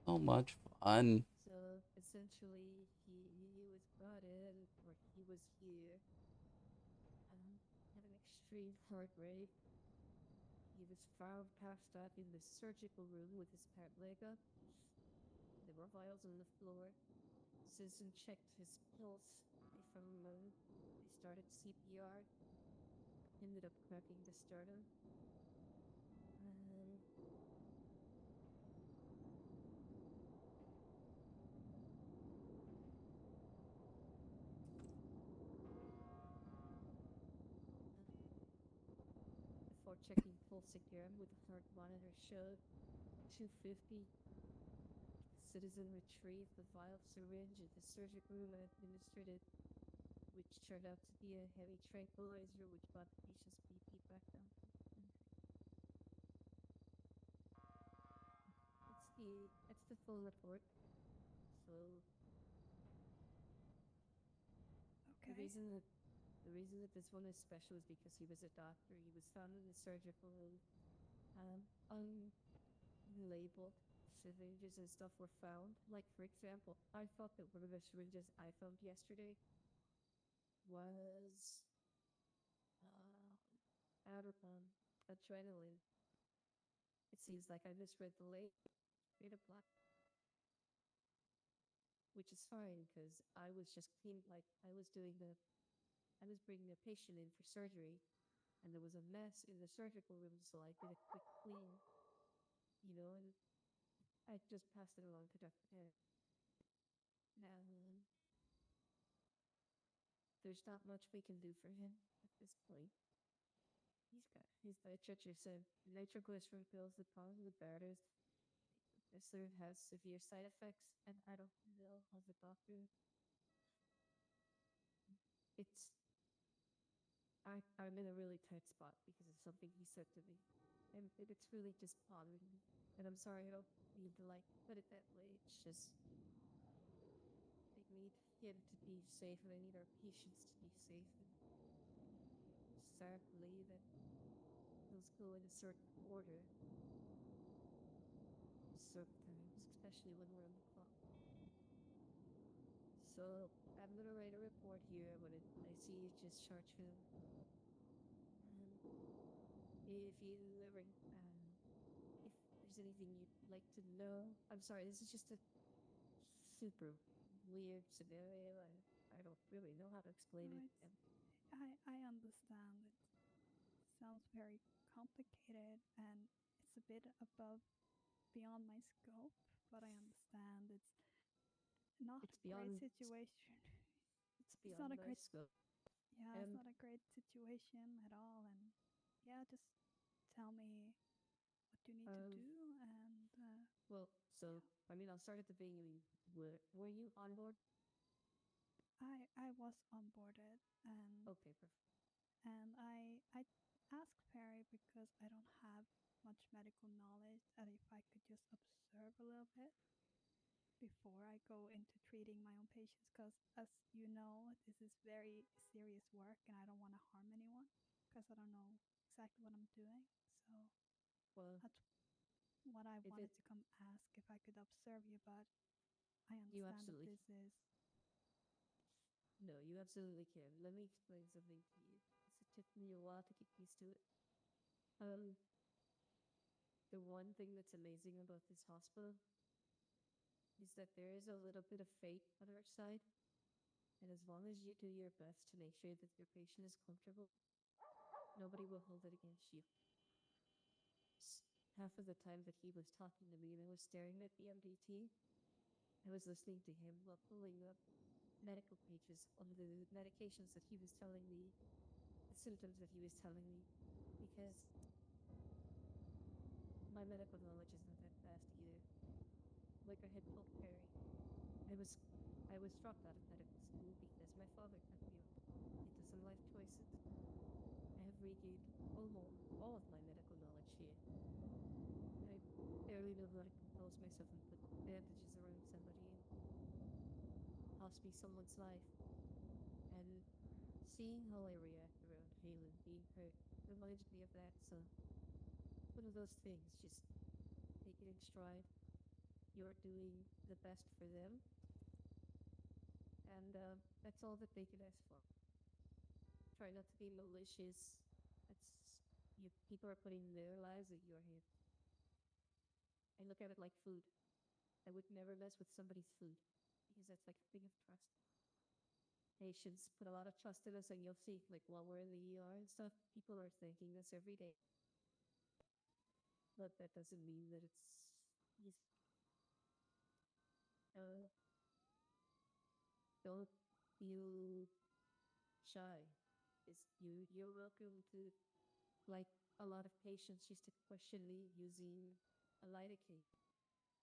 Speaker 2: So much fun.
Speaker 4: So essentially, he was brought in, or he was here, had an extreme heart rate. He was found passed out in the surgical room with his pant leg up. There were vials on the floor. Citizen checked his pulse. They found they started CPR. Ended up cracking the sternum. Before checking pulse again with the heart monitor showed 250. Citizen retrieved the vial syringe in the surgical room and administered it, which turned out to be a heavy tranquilizer, which brought the patient's BP back down. That's the full report. So
Speaker 3: Okay.
Speaker 4: the reason that this one is special is because he was a doctor. He was found in the surgical room, unlabeled. Syringes and stuff were found. Like, for example, I thought that one of the syringes I found yesterday was adrenaline. It seems like I misread the data block, which is fine because I was just clean. Like, I was bringing a patient in for surgery, and there was a mess in the surgical room, so I did a quick clean, and I just passed it along to Dr. Perry. Now, there's not much we can do for him at this point. His nitroglycerin pills, the positive batters. This has severe side effects, and I don't know as a doctor. I'm in a really tight spot because of something he said to me, and it's really just bothering me. And I'm sorry, I don't mean to put it that way. It's just they need him to be safe, and I need our patients to be safe. And sadly, that those go in a certain order. Sometimes, especially when we're on the clock. So I'm gonna write a report here when I see you discharge him. If there's anything you'd like to know, I'm sorry. This is just a super weird scenario. I don't really know how to explain it.
Speaker 3: I understand. It sounds very complicated and it's a bit beyond my scope, but I understand it's not a great situation.
Speaker 4: It's beyond my scope.
Speaker 3: Yeah, it's not a great situation at all. And yeah, just tell me what you need to do. And
Speaker 4: I'll start at the beginning. Were you on board?
Speaker 3: I was onboarded, and
Speaker 4: okay, perfect.
Speaker 3: And I asked Perry because I don't have much medical knowledge, and if I could just observe a little bit before I go into treating my own patients, because as you know, this is very serious work, and I don't want to harm anyone because I don't know exactly what I'm doing. So that's what I wanted to come ask if I could observe you, but I understand that this is.
Speaker 4: No, you absolutely can. Let me explain something to you. It took me a while to get used to it. The one thing that's amazing about this hospital is that there is a little bit of fate on our side. And as long as you do your best to make sure that your patient is comfortable, nobody will hold it against you. Half of the time that he was talking to me and I was staring at the MDT, I was listening to him while pulling up medical pages on the medications that he was telling me, the symptoms that he was telling me, because my medical knowledge is not that vast either. Like I had told Perry, I was dropped out of medical school because my father cut me into some life choices. I have regained almost all of my medical knowledge here. I barely know how to compose myself and put bandages around somebody and cost me someone's life. And seeing how I react around Halen being hurt reminds me of that, so one of those things, just take it in stride. You're doing the best for them, and that's all that they can ask for. Try not to be malicious. People are putting their lives at your hands. I look at it like food. I would never mess with somebody's food because that's like a thing of trust. Patients put a lot of trust in us, and you'll see, like while we're in the ER and stuff, people are thanking us every day. But that doesn't mean that it's easy. Don't feel shy. You're welcome to, like a lot of patients used to question me using a lidocaine.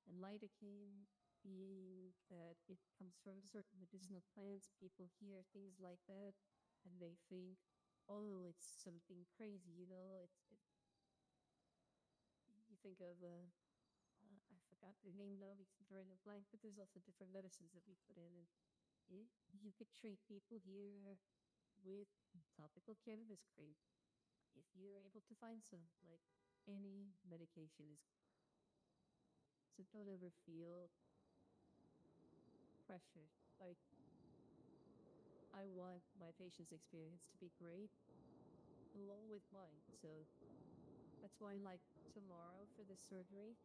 Speaker 4: And lidocaine being that it comes from certain medicinal plants, people hear things like that and they think, oh, it's something crazy, you know, you think of I forgot the name now because I'm drawing a blank, but there's also different medicines that we put in, and you could treat people here with topical cannabis cream if you're able to find some. Like any medication is, so don't ever feel pressured. Like I want my patient's experience to be great, along with mine. So that's why, like tomorrow for the surgery,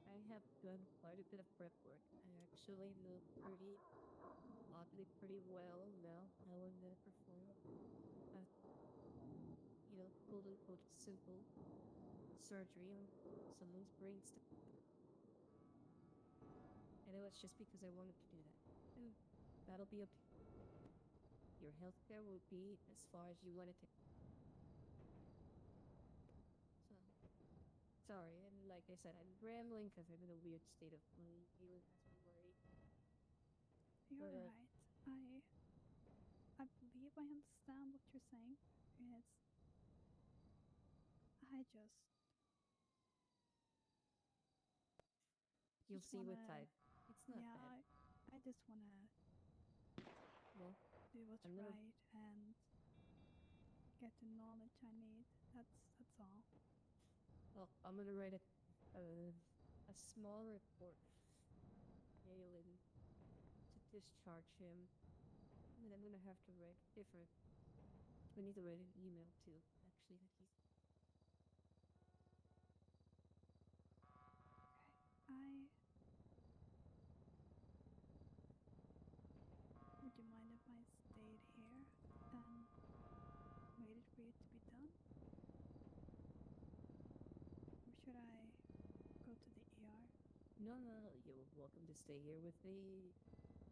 Speaker 4: I have done quite a bit of prep work. I actually know oddly pretty well now how I'm gonna perform a, quote unquote simple surgery on someone's brainstem. And it was just because I wanted to do that. And that'll be up to you. Your healthcare will be as far as you want it to. So, sorry, and like I said, I'm rambling because I'm in a weird state of mind. Halen has me worried.
Speaker 3: You're
Speaker 4: But,
Speaker 3: right. I believe I understand what you're saying. It's I just
Speaker 4: you'll
Speaker 3: just
Speaker 4: see with
Speaker 3: wanna
Speaker 4: time. It's not
Speaker 3: yeah,
Speaker 4: bad.
Speaker 3: I just wanna
Speaker 4: Well,
Speaker 3: do what's
Speaker 4: I'm gonna
Speaker 3: right and get the knowledge I need. That's all.
Speaker 4: Well, I'm gonna write a small report, Halen, to discharge him, and then I'm gonna have to write different. I need to write an email too. Actually, that he's.
Speaker 3: I Would you mind if I stayed here and waited for you to be done? Or should I go to the ER?
Speaker 4: No, you're welcome to stay here with me.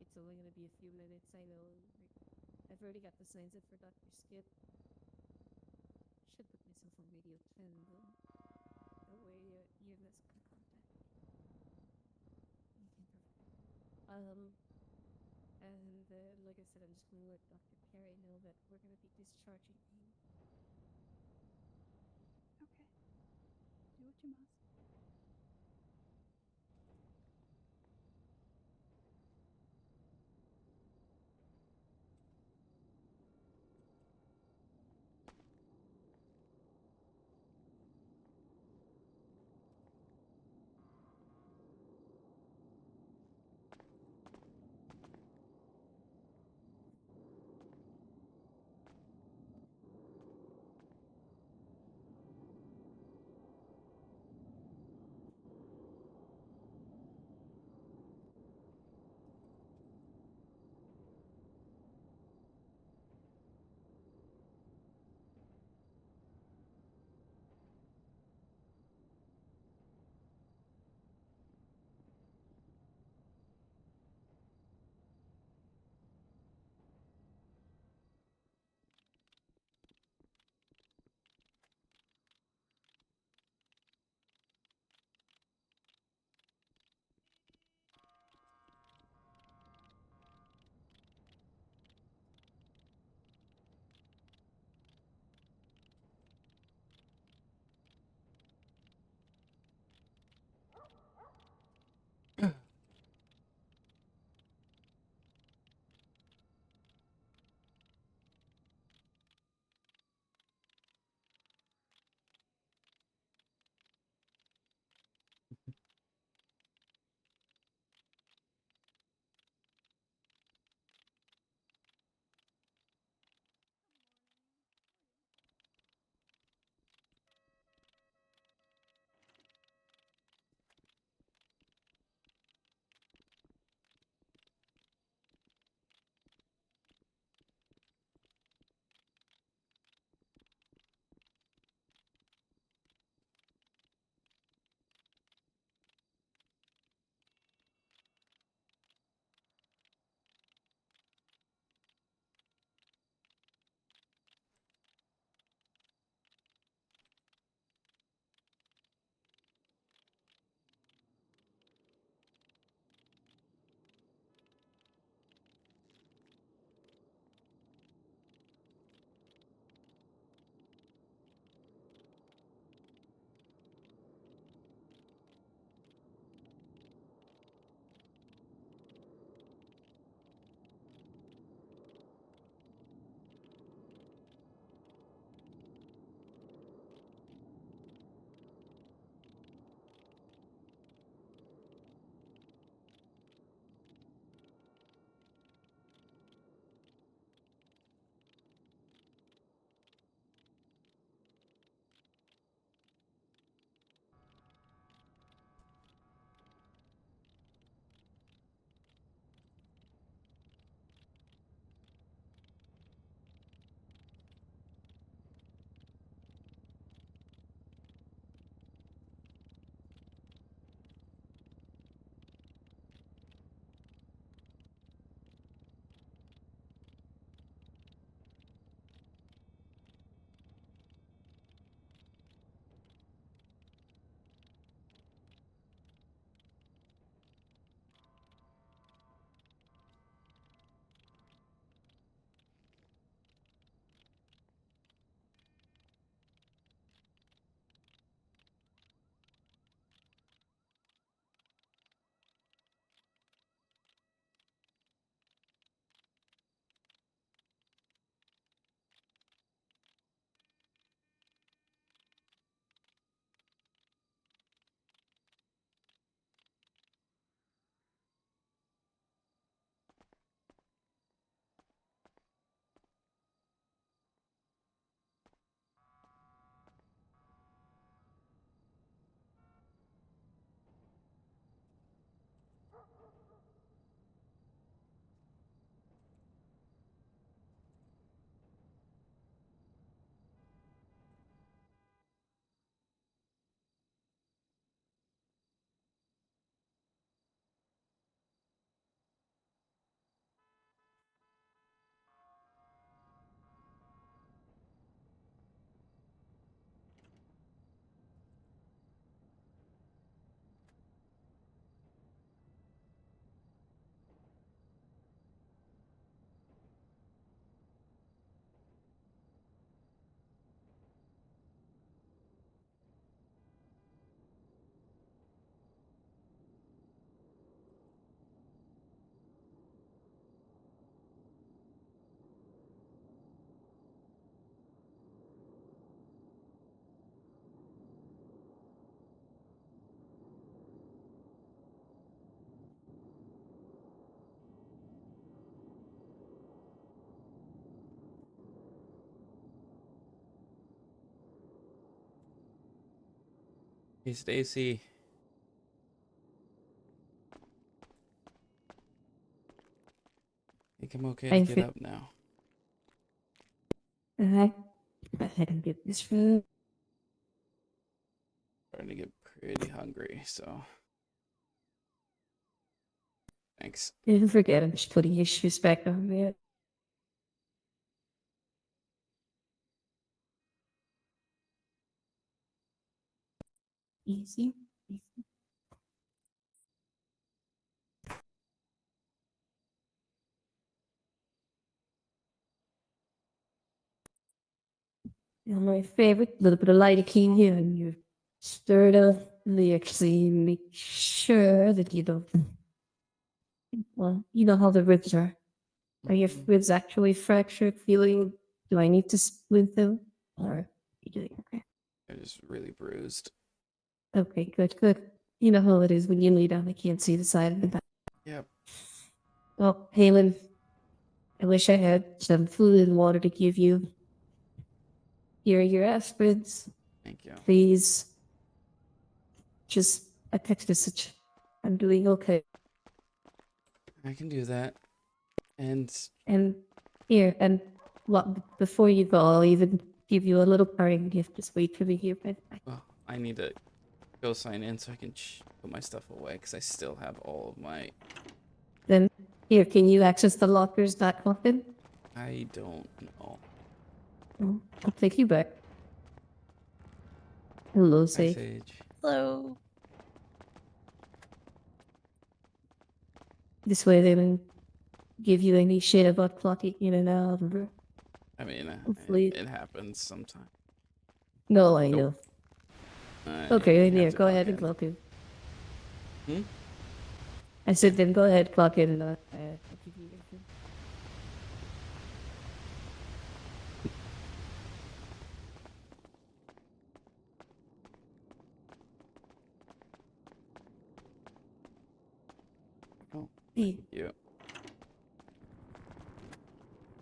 Speaker 4: It's only gonna be a few minutes. I know. I've already got the signs up for Dr. Skip. Should put myself on radio 10 though. That way you're less gonna contact me. Okay, perfect. And like I said, I'm just gonna let Dr. Perry know that we're gonna be discharging him.
Speaker 3: Okay. Do what you must.
Speaker 2: Hey, Stacy. I think I'm okay to
Speaker 4: I'm
Speaker 2: get
Speaker 4: fit.
Speaker 2: up now.
Speaker 4: Alright. Go ahead and get this food.
Speaker 2: Starting to get pretty hungry, so thanks.
Speaker 4: Didn't forget, I'm just putting your shoes back on there. Easy. Easy. And my favorite, little bit of lidocaine here, and you stir it up. And actually make sure that you don't. Well, you know how the ribs are. Are your
Speaker 2: Mhm.
Speaker 4: ribs actually fractured? Feeling? Do I need to splint them? Or are you doing okay?
Speaker 2: They're just really bruised.
Speaker 4: Okay, good, good. You know how it is when you lay down, I can't see the side of the back.
Speaker 2: Yep.
Speaker 4: Oh, Halen, I wish I had some food and water to give you. Here are your aspirins.
Speaker 2: Thank you.
Speaker 4: Please, just a text message. I'm doing okay.
Speaker 2: I can do that. And
Speaker 4: And here, and what before you go, I'll even give you a little parting gift. Just wait for me here.
Speaker 2: well, I need to go sign in so I can put my stuff away because I still have all of my.
Speaker 4: Then here, can you access the lockers that often?
Speaker 2: I don't know.
Speaker 4: Oh, I'll take you back. Hello,
Speaker 2: Hi,
Speaker 4: Safe.
Speaker 2: Sage.
Speaker 5: Hello.
Speaker 4: This way they don't give you any shit about clocking in and out. Or...
Speaker 2: I mean,
Speaker 4: Hopefully.
Speaker 2: it happens sometimes.
Speaker 4: No, I
Speaker 2: Nope.
Speaker 4: know. Okay,
Speaker 2: You
Speaker 4: then
Speaker 2: have
Speaker 4: here,
Speaker 2: to
Speaker 4: go
Speaker 2: clock
Speaker 4: ahead and
Speaker 2: in.
Speaker 4: clock in.
Speaker 2: Hmm?
Speaker 4: I said, then go ahead, clock in and I'll give you your food.
Speaker 2: Oh,
Speaker 4: Hey,
Speaker 2: you.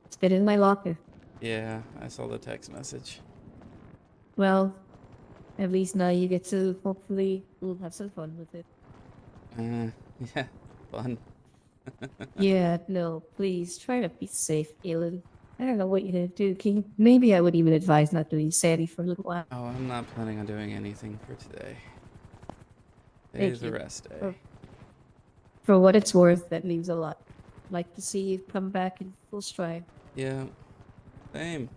Speaker 4: it's been in my locker.
Speaker 2: Yeah, I saw the text message.
Speaker 4: Well, at least now you get to hopefully we'll have some fun with it.
Speaker 2: Yeah, fun.
Speaker 4: Yeah, no, please try to be safe, Galen. I don't know what you're gonna do. Maybe I would even advise not doing Sandy for a little while.
Speaker 2: Oh, I'm not planning on doing anything for today.
Speaker 4: Thank
Speaker 2: Today's a
Speaker 4: you.
Speaker 2: rest day.
Speaker 4: For what it's worth, that means a lot. Like to see you come back in full stride.
Speaker 2: Yeah, same.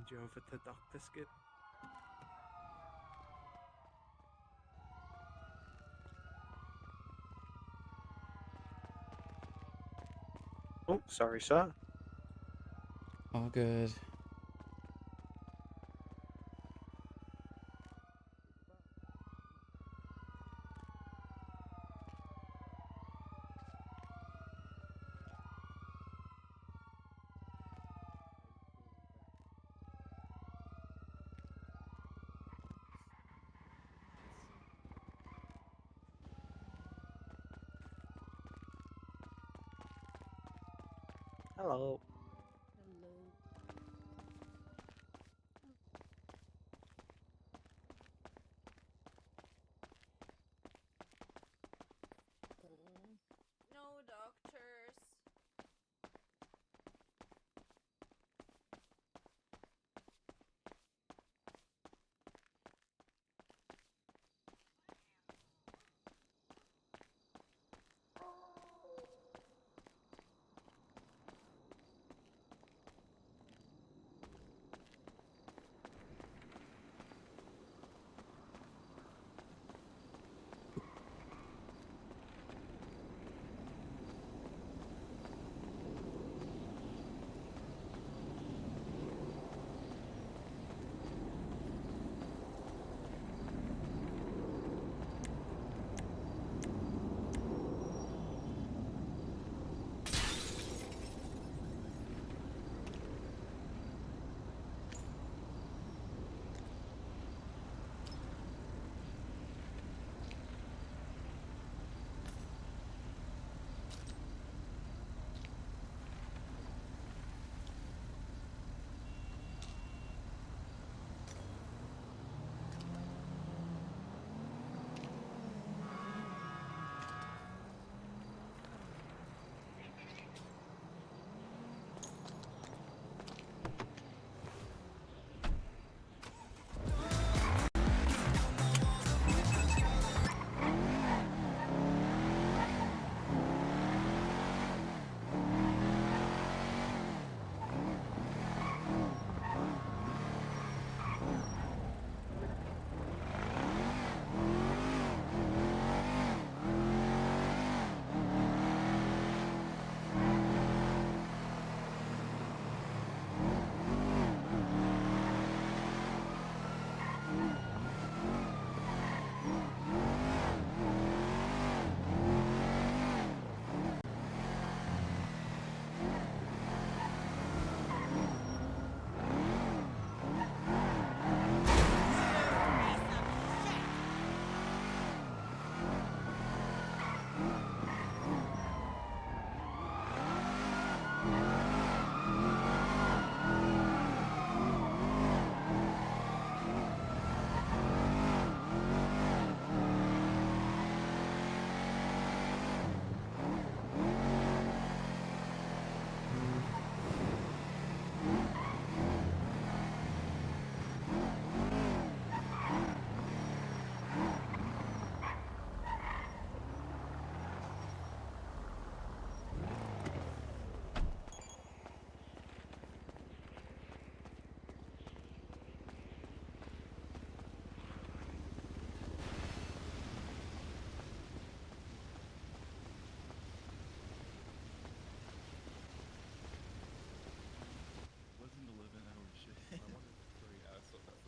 Speaker 5: send you over to Dr. Skip. Oh, sorry, sir.
Speaker 2: All good.
Speaker 5: Hello.
Speaker 6: No doctors.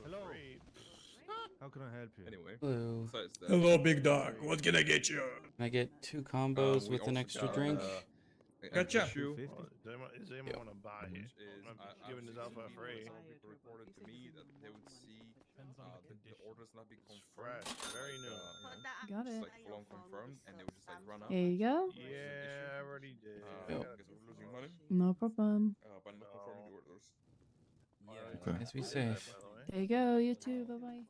Speaker 7: Hello. How can I help you?
Speaker 8: Anyway,
Speaker 2: Blue.
Speaker 8: besides that,
Speaker 9: Hello, big dog. What can I get you?
Speaker 2: Can I get 2 combos
Speaker 8: we
Speaker 2: with an
Speaker 8: also
Speaker 2: extra
Speaker 8: got,
Speaker 2: drink?
Speaker 8: an
Speaker 9: Gotcha.
Speaker 8: issue,
Speaker 7: 250. Does anyone want to buy it?
Speaker 8: which is
Speaker 7: I'm
Speaker 8: I've
Speaker 7: giving
Speaker 8: seen
Speaker 7: this out
Speaker 8: some
Speaker 7: for
Speaker 8: people,
Speaker 7: free.
Speaker 8: some people reported to me that they would see the orders not be confirmed,
Speaker 7: fresh, very new.
Speaker 3: Got
Speaker 8: just
Speaker 3: it.
Speaker 8: like full on confirmed, and they would just like run out.
Speaker 3: There you go.
Speaker 8: Which is an
Speaker 7: Yeah,
Speaker 8: issue.
Speaker 7: I already did.
Speaker 2: Yep.
Speaker 8: Because we're losing money
Speaker 3: No problem.
Speaker 8: by not confirming the orders.
Speaker 9: Okay.
Speaker 2: Guys, be
Speaker 7: Did that,
Speaker 2: safe.
Speaker 7: by the way.
Speaker 3: There you go. You too. Bye bye.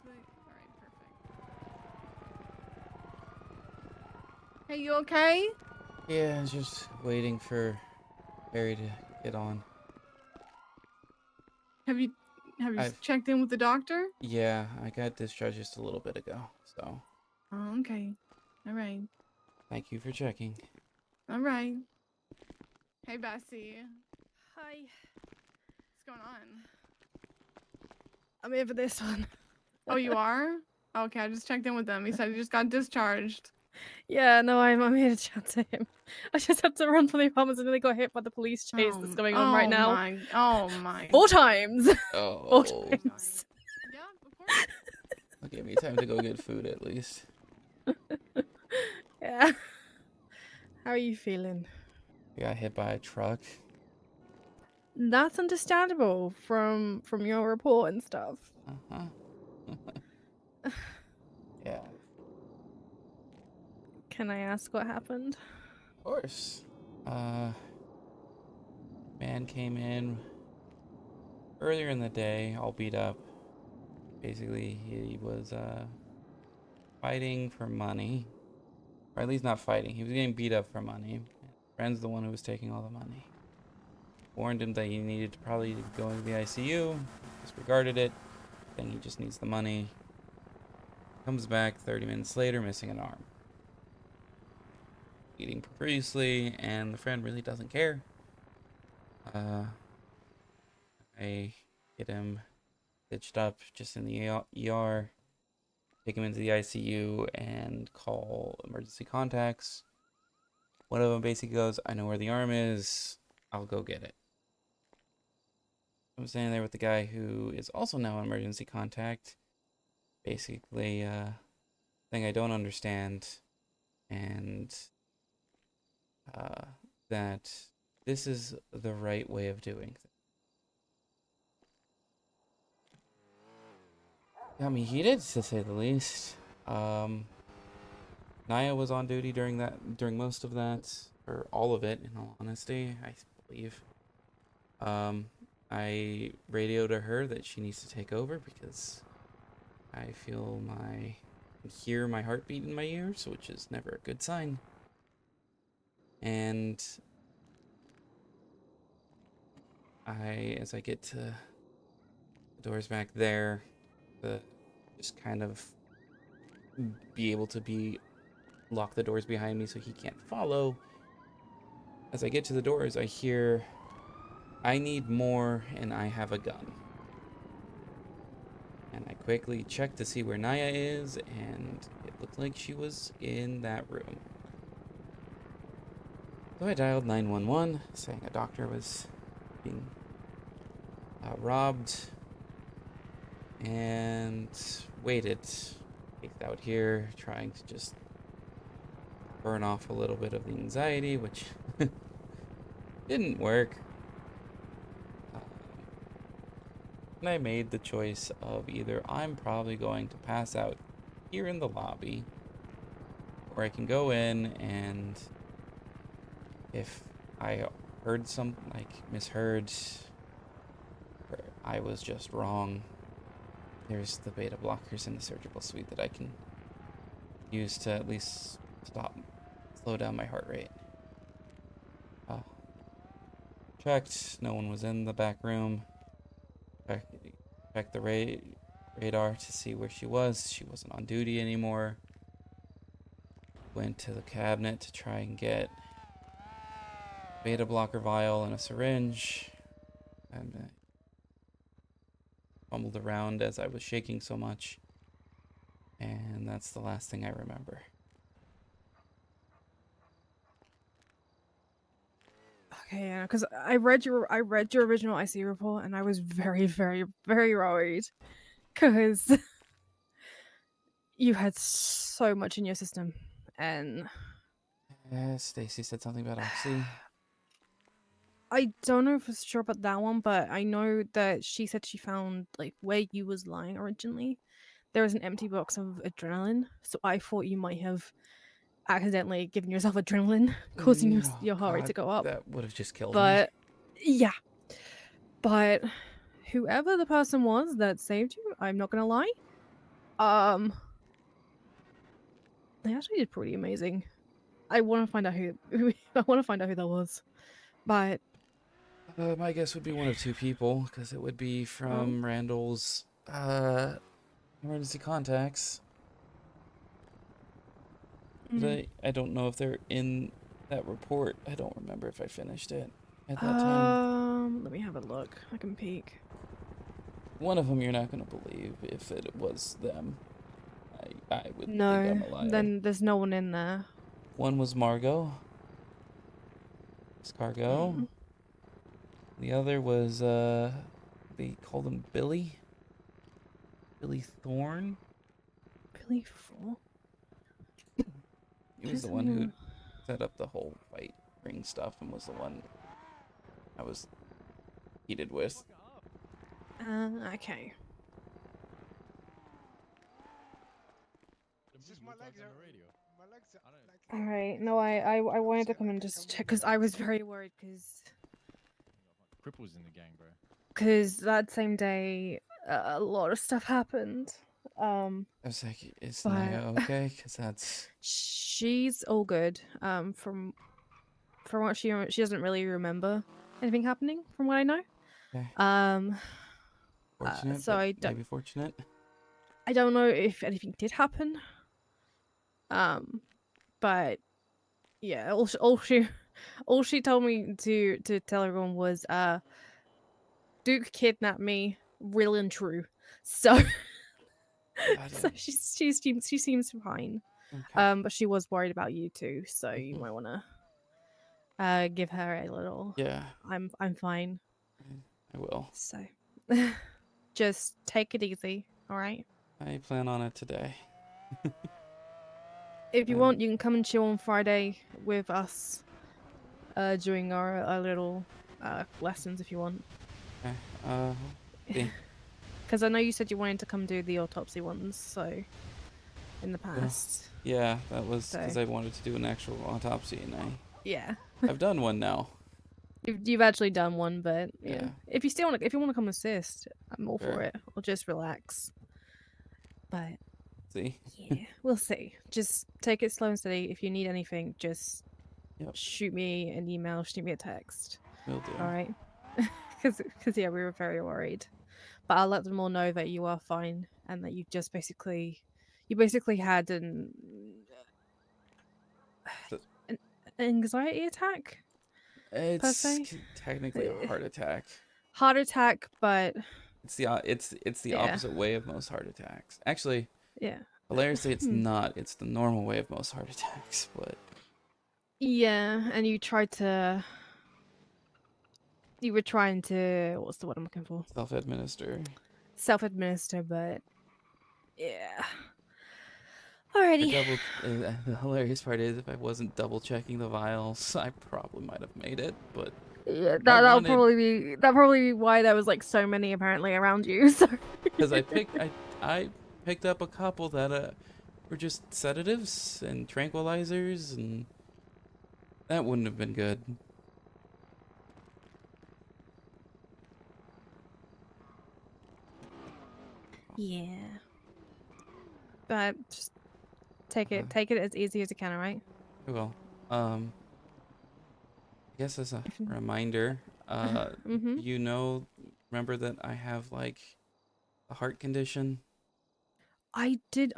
Speaker 10: Alright, perfect. Hey, you okay?
Speaker 2: Yeah, I was just waiting for Barry to get on.
Speaker 10: Have you
Speaker 2: I've
Speaker 10: checked in with the doctor?
Speaker 2: Yeah, I got discharged just a little bit ago, so
Speaker 10: Oh, okay. Alright.
Speaker 2: thank you for checking.
Speaker 10: Alright. Hey, Bessie.
Speaker 11: Hi.
Speaker 10: What's going on?
Speaker 11: I'm here for this one.
Speaker 10: Oh, you are? Okay, I just checked in with them. He said he just got discharged.
Speaker 11: Yeah, no, I'm here to chat to him. I just had to run from the apartments and then they got hit by the police chase that's going on right now.
Speaker 10: Oh my.
Speaker 11: 4 times. 4
Speaker 2: Oh,
Speaker 11: times.
Speaker 10: Yeah, of course.
Speaker 2: I'll give me time to go get food at least.
Speaker 11: Yeah. How are you feeling?
Speaker 2: I got hit by a truck.
Speaker 11: That's understandable from your report and stuff.
Speaker 2: Uh-huh. Yeah.
Speaker 11: Can I ask what happened?
Speaker 2: Of course. Man came in earlier in the day, all beat up. Basically, he was fighting for money. Or at least not fighting. He was getting beat up for money. Friend's the one who was taking all the money. Warned him that he needed to probably go into the ICU. Disregarded it. Then he just needs the money. Comes back 30 minutes later, missing an arm. Bleeding profusely, and the friend really doesn't care. I get him stitched up just in the ER. Take him into the ICU and call emergency contacts. One of them basically goes, I know where the arm is. I'll go get it. I'm standing there with the guy who is also now an emergency contact. Basically, thing I don't understand. And that this is the right way of doing things. Got me heated, to say the least. Naya was on duty during most of that, or all of it, in all honesty, I believe. I radioed to her that she needs to take over because I hear my heartbeat in my ears, which is never a good sign. And as I get to the doors back there, just kind of be able to lock the doors behind me so he can't follow. As I get to the doors, I hear, I need more and I have a gun. And I quickly checked to see where Naya is, and it looked like she was in that room. So I dialed 911, saying a doctor was being robbed, and waited. Kicked out here, trying to just burn off a little bit of the anxiety, which didn't work. And I made the choice of either I'm probably going to pass out here in the lobby, or I can go in, and if I heard something, like misheard, or I was just wrong, there's the beta blockers in the surgical suite that I can use to at least slow down my heart rate. Checked, no one was in the back room. Checked the radar to see where she was. She wasn't on duty anymore. Went to the cabinet to try and get beta blocker vial and a syringe. And fumbled around as I was shaking so much. And that's the last thing I remember.
Speaker 11: Okay, yeah, because I read your original ICU report and I was very, very, very worried because you had so much in your system, and
Speaker 2: Stacy said something about Oxy.
Speaker 11: I don't know for sure about that one, but I know that she said she found like where you was lying originally. There was an empty box of adrenaline, so I thought you might have accidentally given yourself adrenaline, causing your heart rate to go up.
Speaker 2: That would have just killed
Speaker 11: But
Speaker 2: me.
Speaker 11: yeah, but whoever the person was that saved you, I'm not gonna lie, They actually did pretty amazing. I want to find out who I want to find out who that was, but
Speaker 2: My guess would be one of two people, because it would be from Randall's emergency contacts. But I don't know if they're in that report. I don't remember if I finished it at that time.
Speaker 11: Let me have a look. I can peek.
Speaker 2: One of them you're not gonna believe if it was them. I would think
Speaker 11: No,
Speaker 2: I'm a liar.
Speaker 11: then there's no one in there.
Speaker 2: One was Margot. Escargot. The other was they called him Billy. Billy Thorne.
Speaker 11: Billy Thorne.
Speaker 2: He was the one who set up the whole fight ring stuff and was the one I was heated with.
Speaker 11: Okay. All right. No, I wanted to come and just check because I was very worried because
Speaker 7: Cripple's in the gang, bro.
Speaker 11: because that same day a lot of stuff happened.
Speaker 2: I was like, is Naya okay? Because that's...
Speaker 11: She's all good. From what she doesn't really remember anything happening, from what I know.
Speaker 2: Okay. Fortunate,
Speaker 11: so I don't.
Speaker 2: maybe fortunate.
Speaker 11: I don't know if anything did happen. But yeah, all she told me to tell everyone was Duke kidnapped me, real and true. So so she seems fine.
Speaker 2: Okay.
Speaker 11: But she was worried about you too, so you might wanna give her a little I'm fine.
Speaker 2: I will.
Speaker 11: So just take it easy, alright?
Speaker 2: I plan on it today.
Speaker 11: If you want, you can come and chill on Friday with us during our little lessons if you want.
Speaker 2: Okay.
Speaker 11: Because I know you said you wanted to come do the autopsy ones, so in the past.
Speaker 2: Yeah, that was because I wanted to do an actual autopsy, and I've done one now.
Speaker 11: You've actually done one, but yeah. If you want to come assist, I'm all for it. Or just relax. But
Speaker 2: see,
Speaker 11: yeah, we'll see. Just take it slow and steady. If you need anything, just shoot me an email, shoot me a text.
Speaker 2: Will do.
Speaker 11: All right. Because yeah, we were very worried. But I'll let them all know that you are fine and that you basically had an anxiety attack.
Speaker 2: It's technically a heart attack.
Speaker 11: Heart attack, but
Speaker 2: it's the opposite way of most heart attacks. Actually,
Speaker 11: yeah.
Speaker 2: Hilariously, it's not. It's the normal way of most heart attacks, but
Speaker 11: yeah, and you were trying to what's the word I'm looking for? Self-administer, but yeah. Alrighty.
Speaker 2: The hilarious part is, if I wasn't double checking the vials, I probably might have made it. But
Speaker 11: yeah, that'll probably be why there was like so many apparently around you. So
Speaker 2: because I picked up a couple that were just sedatives and tranquilizers, and that wouldn't have been good.
Speaker 11: Yeah. But just take it as easy as you can, alright?
Speaker 2: I will. I guess as a reminder, remember that I have like a heart condition?
Speaker 11: I didn't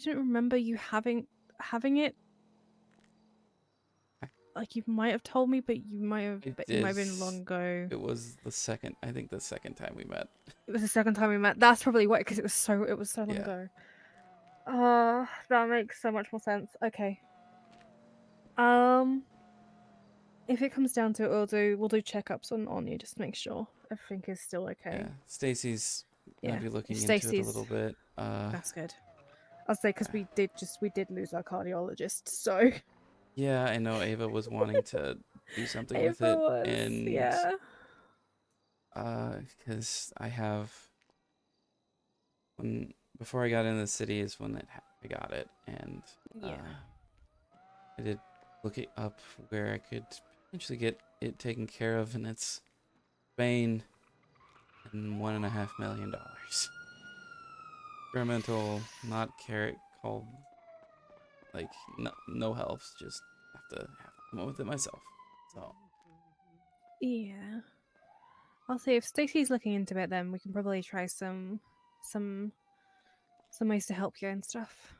Speaker 11: remember you having it. Like you might have told me, but you might have been long ago.
Speaker 2: It was the second time we met.
Speaker 11: It was the second time we met. That's probably why, because it was so long ago. That makes so much more sense. Okay. If it comes down to it, we'll do checkups on you just to make sure everything is still okay.
Speaker 2: Yeah, Stacy's gonna be looking into it a little bit.
Speaker 11: That's good. I'll say because we did lose our cardiologist, so.
Speaker 2: Yeah, I know Ava was wanting to do something with it, and because I have before I got into the city is when I got it, and I did look it up where I could potentially get it taken care of, and it's Spain, and $1.5 million. Experimental, not carrot, called like no helps. Just have to come up with it myself. So
Speaker 11: Yeah. I'll say if Stacey's looking into it, then we can probably try some ways to help you and stuff.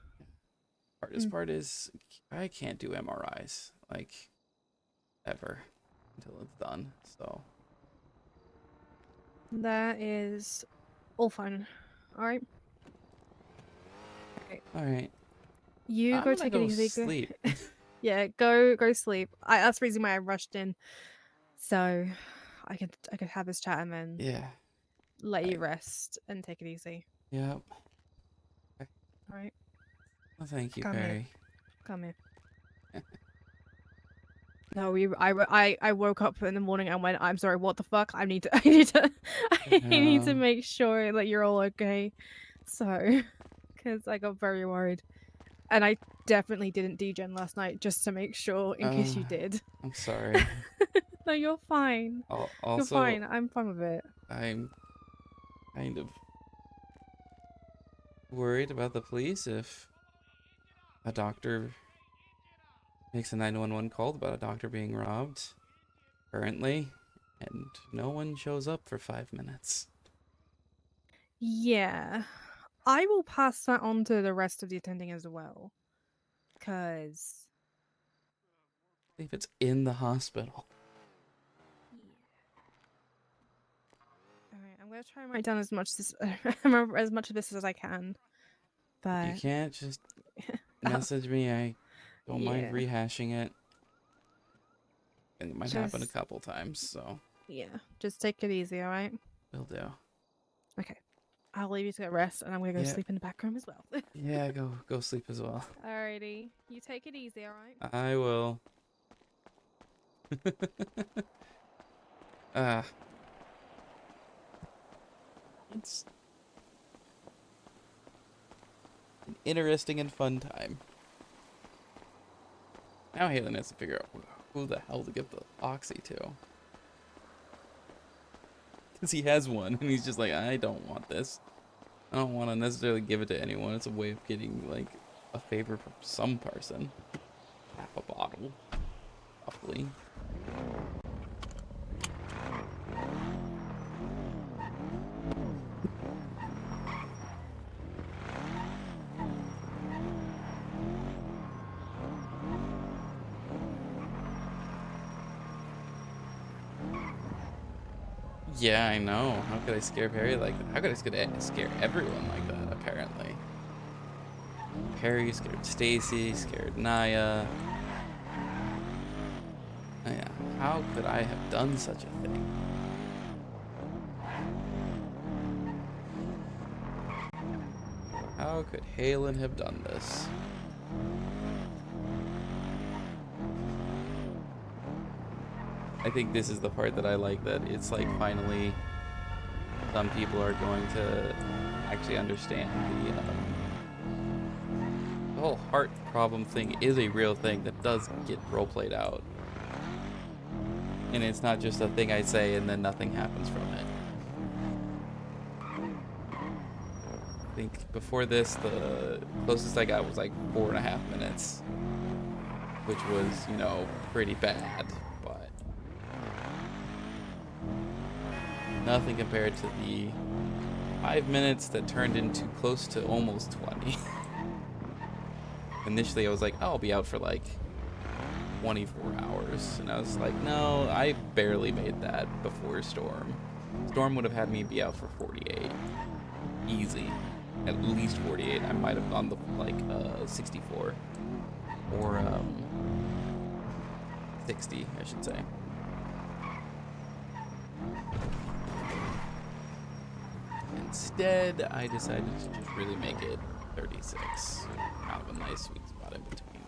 Speaker 2: hardest part is I can't do MRIs like ever until it's done. So
Speaker 11: That is all fine. All right. Okay.
Speaker 2: all right,
Speaker 11: You
Speaker 2: I'm
Speaker 11: go
Speaker 2: gonna
Speaker 11: take
Speaker 2: go
Speaker 11: it easy.
Speaker 2: sleep.
Speaker 11: Yeah, go sleep. That's the reason why I rushed in, so I could have this chat and then
Speaker 2: Yeah.
Speaker 11: let you rest and take it easy.
Speaker 2: Yep.
Speaker 11: All right.
Speaker 2: Well, thank you,
Speaker 11: Come
Speaker 2: Perry.
Speaker 11: here. Come here. No, I woke up in the morning and went, I'm sorry, what the fuck? I need to make sure that you're all okay. So, because I got very worried, and I definitely didn't degen last night just to make sure in case you did.
Speaker 2: I'm sorry.
Speaker 11: No, you're fine.
Speaker 2: Also,
Speaker 11: You're fine. I'm fine with it.
Speaker 2: I'm kind of worried about the police if a doctor makes a 911 call about a doctor being robbed currently and no one shows up for 5 minutes.
Speaker 11: Yeah. I will pass that on to the rest of the attending as well. Because
Speaker 2: If it's in the hospital.
Speaker 11: Alright, I'm gonna try and write down as much this remember as much of this as I can. But
Speaker 2: You can't just message me. I don't mind rehashing it. And it might happen a couple times, so
Speaker 11: yeah, just take it easy, alright?
Speaker 2: will do.
Speaker 11: Okay. I'll leave you to get rest and I'm gonna go
Speaker 2: Yeah.
Speaker 11: sleep in the back room as well.
Speaker 2: Yeah, go sleep as well.
Speaker 11: Alrighty. You take it easy, alright?
Speaker 2: I will. It's an interesting and fun time. Now Halen has to figure out who the hell to give the oxy to. Because he has one, and he's just like, I don't want this. I don't want to necessarily give it to anyone. It's a way of getting, like, a favor from some person. Half a bottle, roughly. Yeah, I know. How could I scare Perry like that? How could I scare everyone like that, apparently? Perry scared Stacy, scared Naya. Yeah, how could I have done such a thing? How could Halen have done this? I think this is the part that I like, that it's like finally some people are going to actually understand the whole heart problem thing is a real thing that does get role played out. And it's not just a thing I say and then nothing happens from it. I think before this, the closest I got was like 4.5 minutes, which was, you know, pretty bad, but nothing compared to the 5 minutes that turned into close to almost 20. Initially, I was like, oh, I'll be out for like 24 hours. And I was like, no, I barely made that before Storm. Storm would have had me be out for 48. Easy. At least 48. I might have gone to like 64. Or 60, I should say. Instead, I decided to just really make it 36. Kind of a nice sweet spot in between.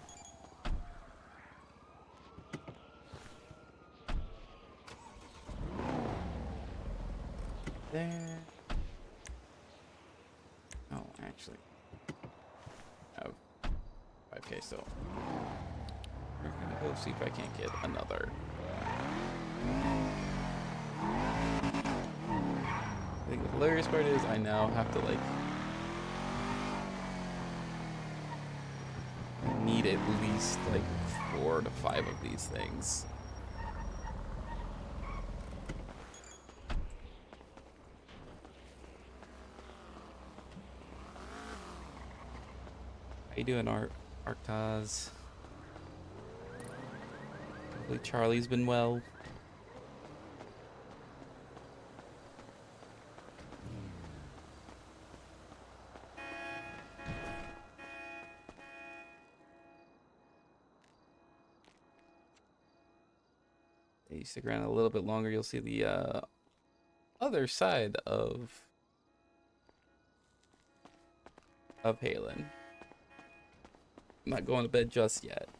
Speaker 2: There. Oh, actually. Oh. 5K still. We're gonna go see if I can't get another. I think the hilarious part is I now have to like I need at least like 4 to 5 of these things. How you doing, Arctaz? Hopefully Charlie's been well. You stick around a little bit longer, you'll see the other side of Halen. I'm not going to bed just yet.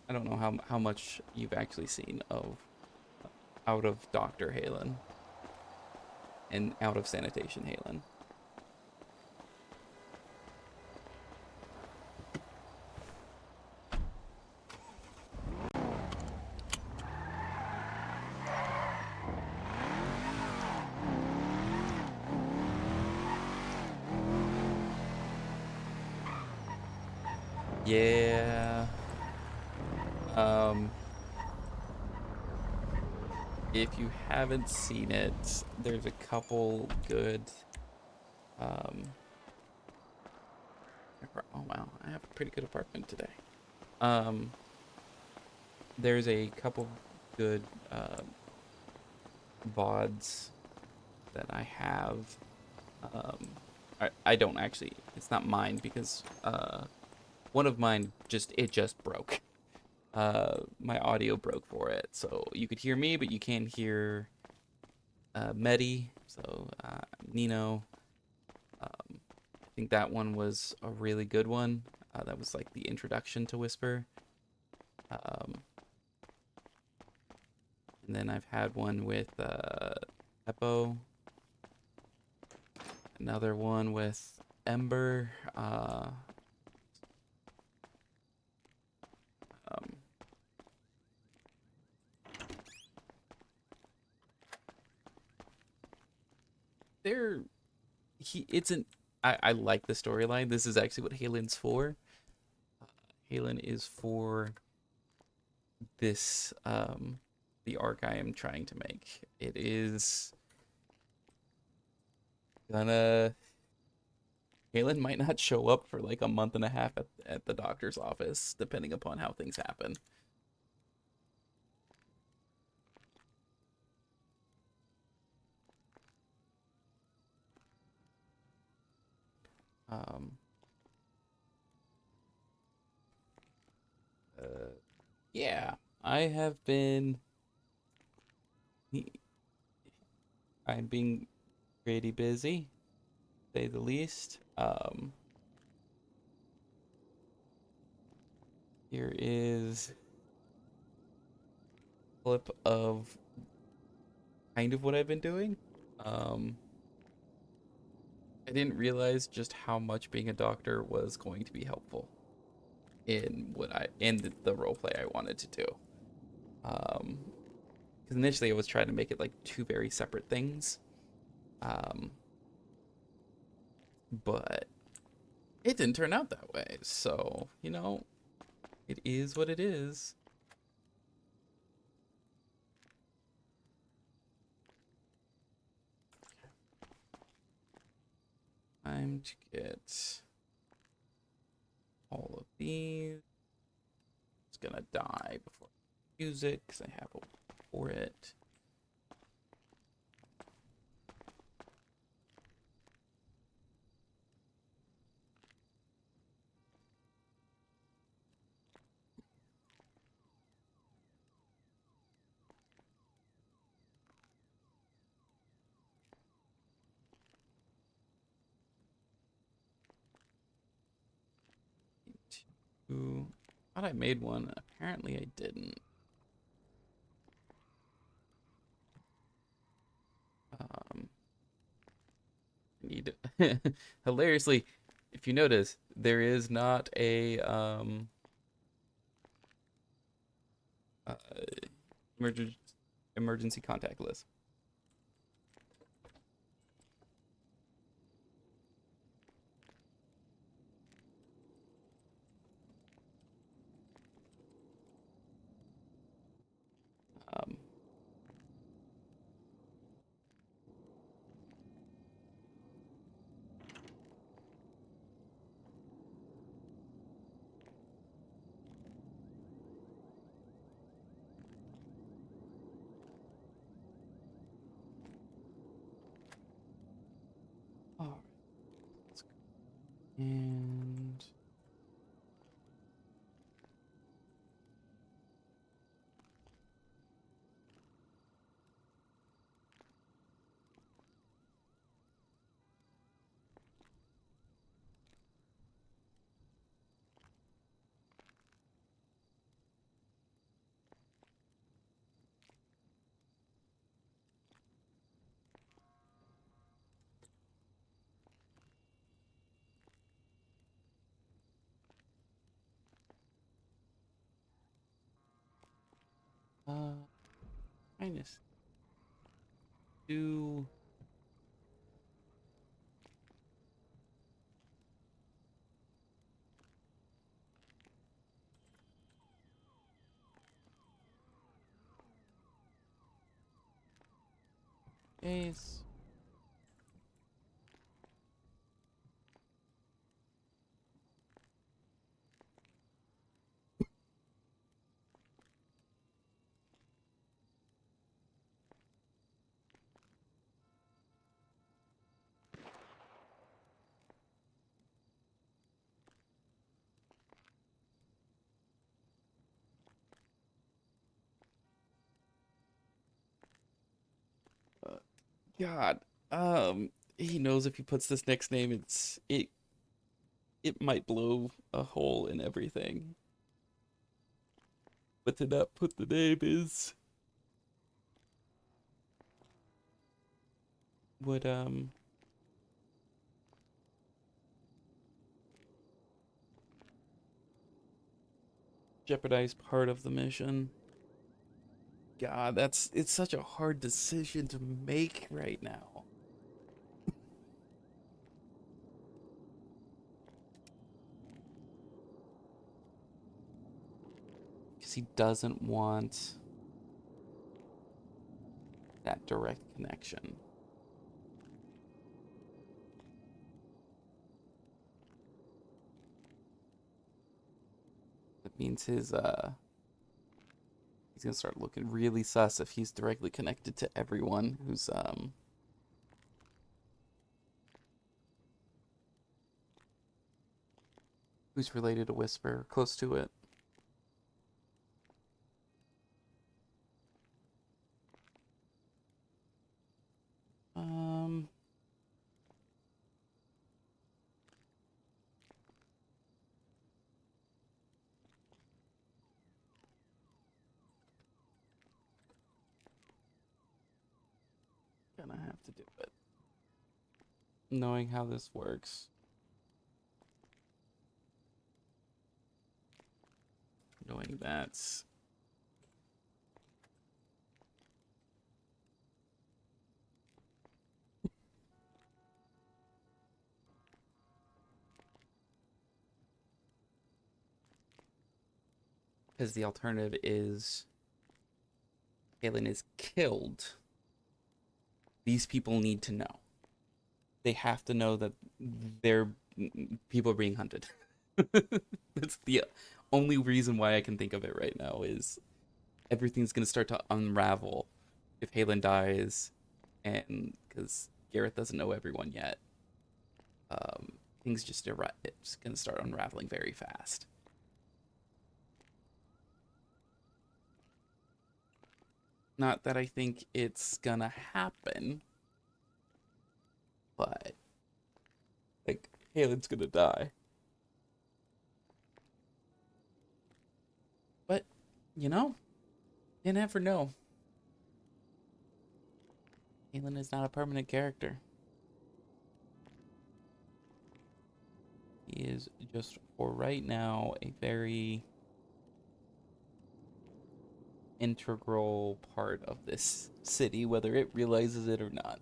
Speaker 2: I don't know how much you've actually seen of out of Dr. Halen and out of Sanitation Halen. Yeah. If you haven't seen it, there's a couple good, oh wow, I have a pretty good apartment today. There's a couple good, VODs that I have. I don't actually, it's not mine because, one of mine just broke. My audio broke for it, so you could hear me, but you can't hear Medi. So Nino, I think that one was a really good one. That was like the introduction to Whisper. And then I've had one with Eppo. Another one with Ember. I like the storyline. This is actually what Halen's for. Halen is for this, the arc I am trying to make. It is gonna... Halen might not show up for like a month and a half at the doctor's office, depending upon how things happen. Yeah, I have been... I'm being pretty busy, to say the least. Here is a clip of kind of what I've been doing. I didn't realize just how much being a doctor was going to be helpful in the role play I wanted to do. Because initially I was trying to make it like 2 very separate things. But it didn't turn out that way. So, you know, it is what it is. Time to get all of these. It's gonna die before I use it because I have a for it. I thought I made one. Apparently I didn't. I need hilariously, if you notice, there is not a emergency contact list. And minus 2. Case. God, he knows if he puts this next name, it might blow a hole in everything. But to not put the name is would jeopardize part of the mission. God, it's such a hard decision to make right now. Because he doesn't want that direct connection. That means he's gonna start looking really sus if he's directly connected to everyone who's related to Whisper, close to it. Gonna have to do it. Knowing how this works. Knowing that's because the alternative is Halen is killed. These people need to know. They have to know that people are being hunted. That's the only reason why I can think of it right now is everything's going to start to unravel if Halen dies, and because Gareth doesn't know everyone yet. Things just it's going to start unraveling very fast. Not that I think it's gonna happen, but like Halen's gonna die. But you never know. Halen is not a permanent character. He is just for right now a very integral part of this city, whether it realizes it or not.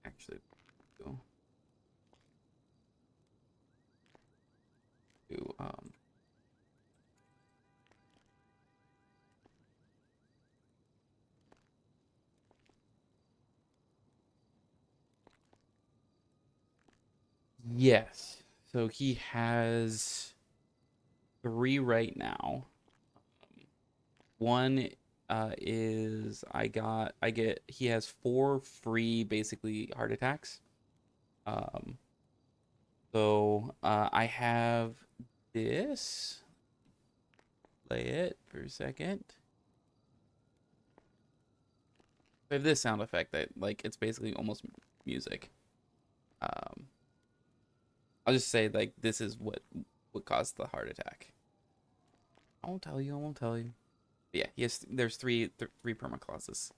Speaker 2: Actually, do Yes. So he has 3 right now. One is he has 4 free basically heart attacks. So I have this. Play it for a second. I have this sound effect that like it's basically almost music. I'll just say like this is what caused the heart attack. I won't tell you. I won't tell you. But yeah, yes. There's three perma clauses.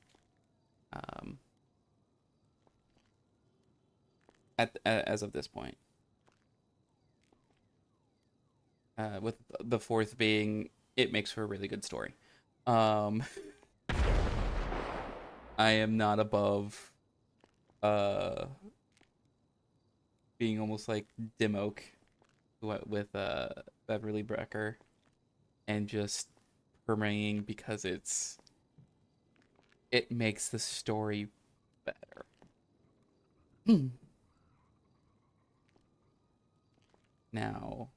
Speaker 2: As of this point. With the 4th being it makes for a really good story. I am not above being almost like Dim Oak with Beverly Brecker and just permeating because it makes the story better. Now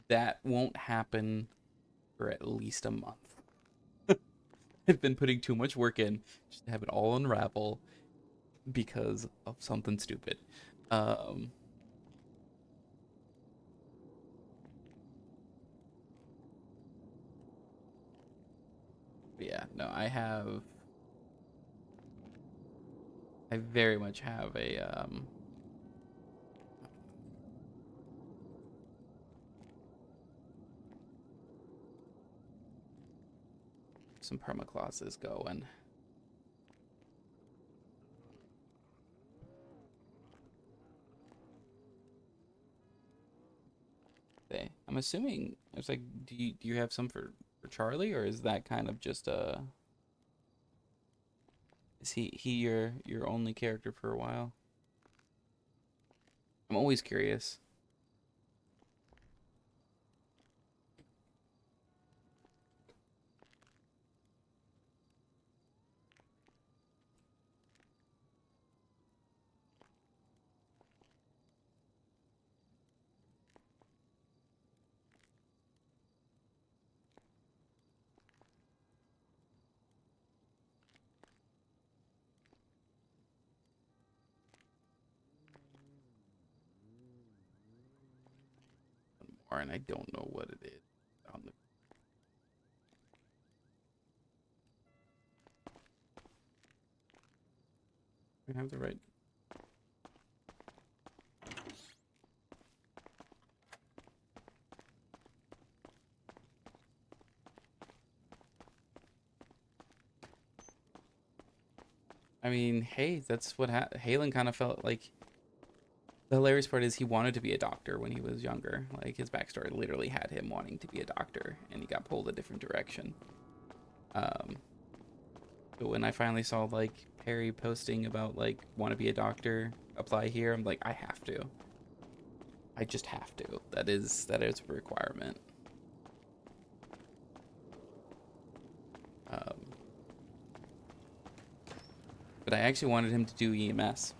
Speaker 2: that won't happen for at least a month. I've been putting too much work in just to have it all unravel because of something stupid. But yeah, no, I very much have a some perma clauses going. I'm assuming I was like, do you have some for Charlie, or is that kind of just is he your only character for a while? I'm always curious. More, and I don't know what it is. We have the right. I mean, hey, that's what Halen kind of felt like. The hilarious part is he wanted to be a doctor when he was younger. Like his backstory literally had him wanting to be a doctor, and he got pulled a different direction. But when I finally saw like Perry posting about like want to be a doctor, apply here, I'm like, I have to. I just have to. That is a requirement. But I actually wanted him to do EMS.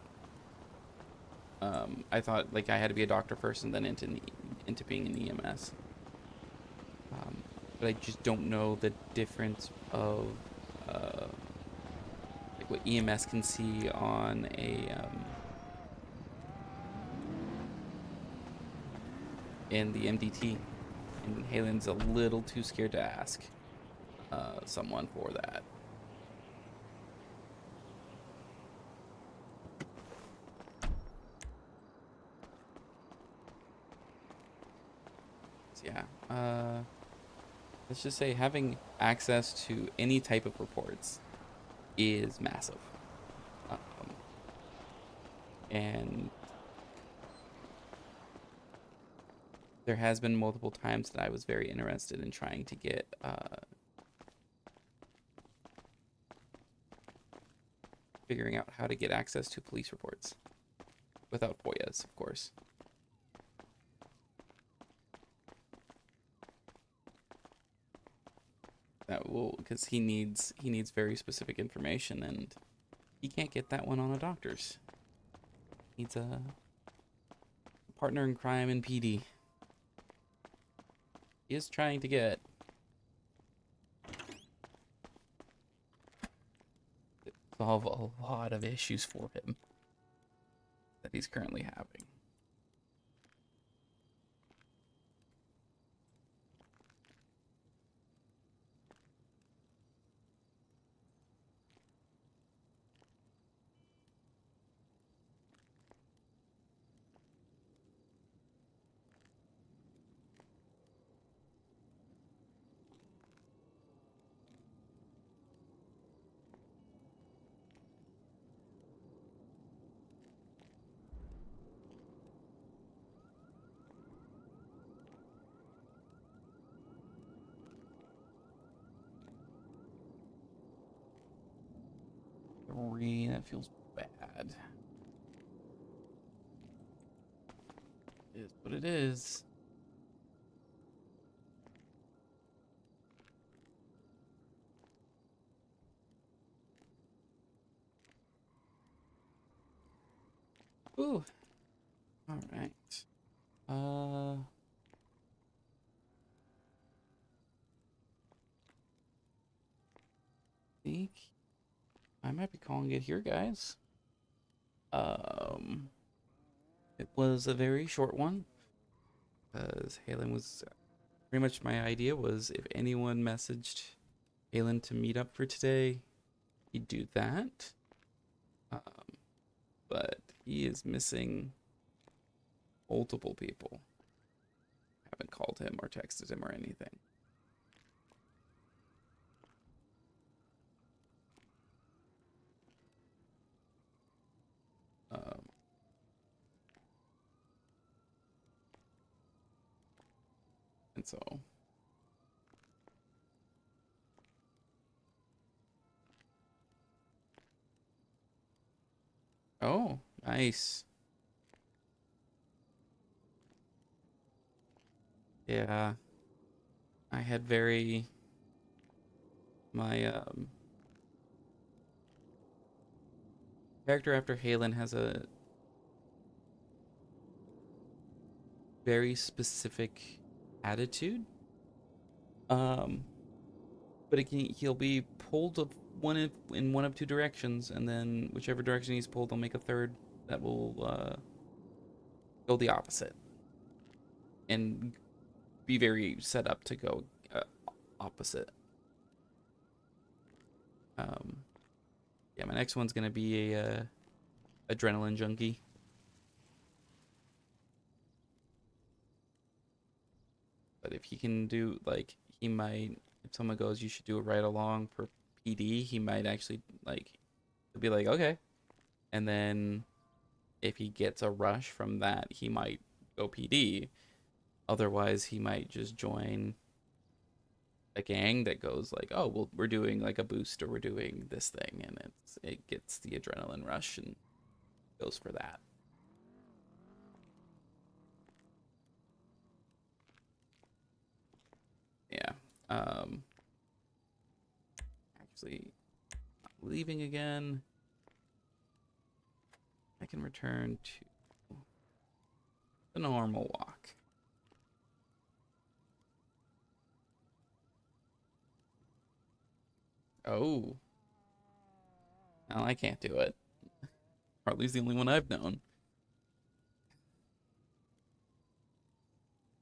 Speaker 2: I thought like I had to be a doctor first and then into being an EMS. But I just don't know the difference of like what EMS can see on a in the MDT, and Halen's a little too scared to ask someone for that. So yeah, let's just say having access to any type of reports is massive. And there has been multiple times that I was very interested in trying to get figuring out how to get access to police reports without FOIAs, of course. That will, because he needs very specific information, and he can't get that one on a doctor's. Needs a partner in crime in PD. He is trying to get solve a lot of issues for him that he's currently having. That feels bad. It is what it is. Ooh. All right. Think I might be calling it here, guys. It was a very short one, because Halen was pretty much my idea was if anyone messaged Halen to meet up for today, he'd do that. But he is missing multiple people. Haven't called him or texted him or anything. And so oh, nice. Yeah. I had my character after Halen has a very specific attitude. But he'll be pulled in one of two directions, and then whichever direction he's pulled, they'll make a third that will go the opposite, and be very set up to go opposite. Yeah, my next one's gonna be a adrenaline junkie. But if he can do, like, he might, if someone goes, you should do a ride along for PD, he might actually, like, he'll be like, okay. And then if he gets a rush from that, he might go PD. Otherwise, he might just join a gang that goes like, oh, well, we're doing like a boost or we're doing this thing, and it gets the adrenaline rush and goes for that. Yeah. Actually, leaving again. I can return to the normal walk. Oh. No, I can't do it. Harley's the only one I've known.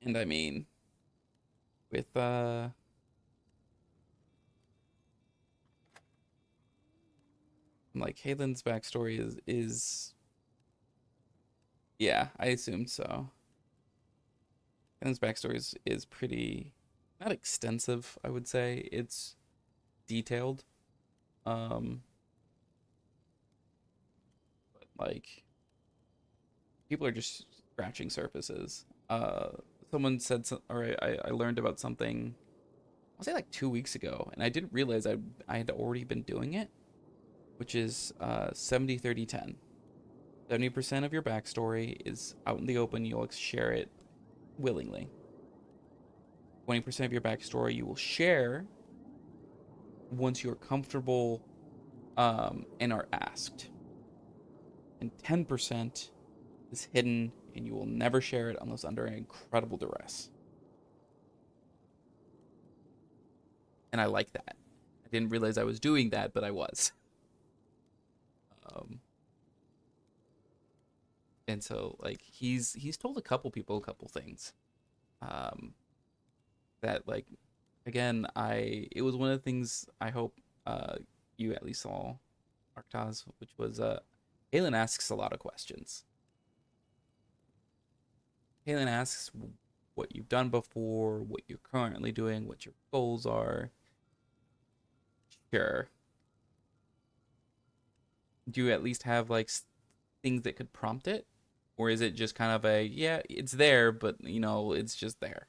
Speaker 2: And I mean, with like Halen's backstory is yeah, I assumed so. Halen's backstory is pretty, not extensive, I would say. It's detailed. But like people are just scratching surfaces. Someone said or I learned about something I'll say like 2 weeks ago, and I didn't realize I had already been doing it, which is 70 30 10. 70% of your backstory is out in the open, you'll share it willingly. 20% of your backstory you will share once you're comfortable and are asked. And 10% is hidden and you will never share it unless under incredible duress. And I like that. I didn't realize I was doing that, but I was. And so like he's told a couple people a couple things. That like again, it was one of the things I hope you at least saw, Arctaz, which was Halen asks a lot of questions. Halen asks what you've done before, what you're currently doing, what your goals are. Sure. Do you at least have like things that could prompt it? Or is it just kind of a, yeah, it's there, but you know, it's just there.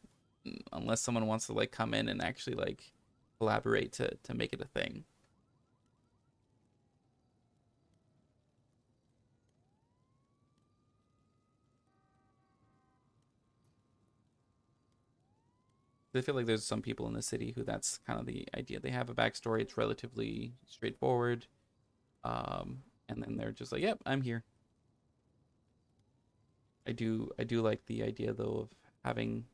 Speaker 2: Unless someone wants to like come in and actually like collaborate to make it a thing. I feel like there's some people in the city who that's kind of the idea. They have a backstory. It's relatively straightforward. And then they're just like, yep, I'm here. I do like the idea though of having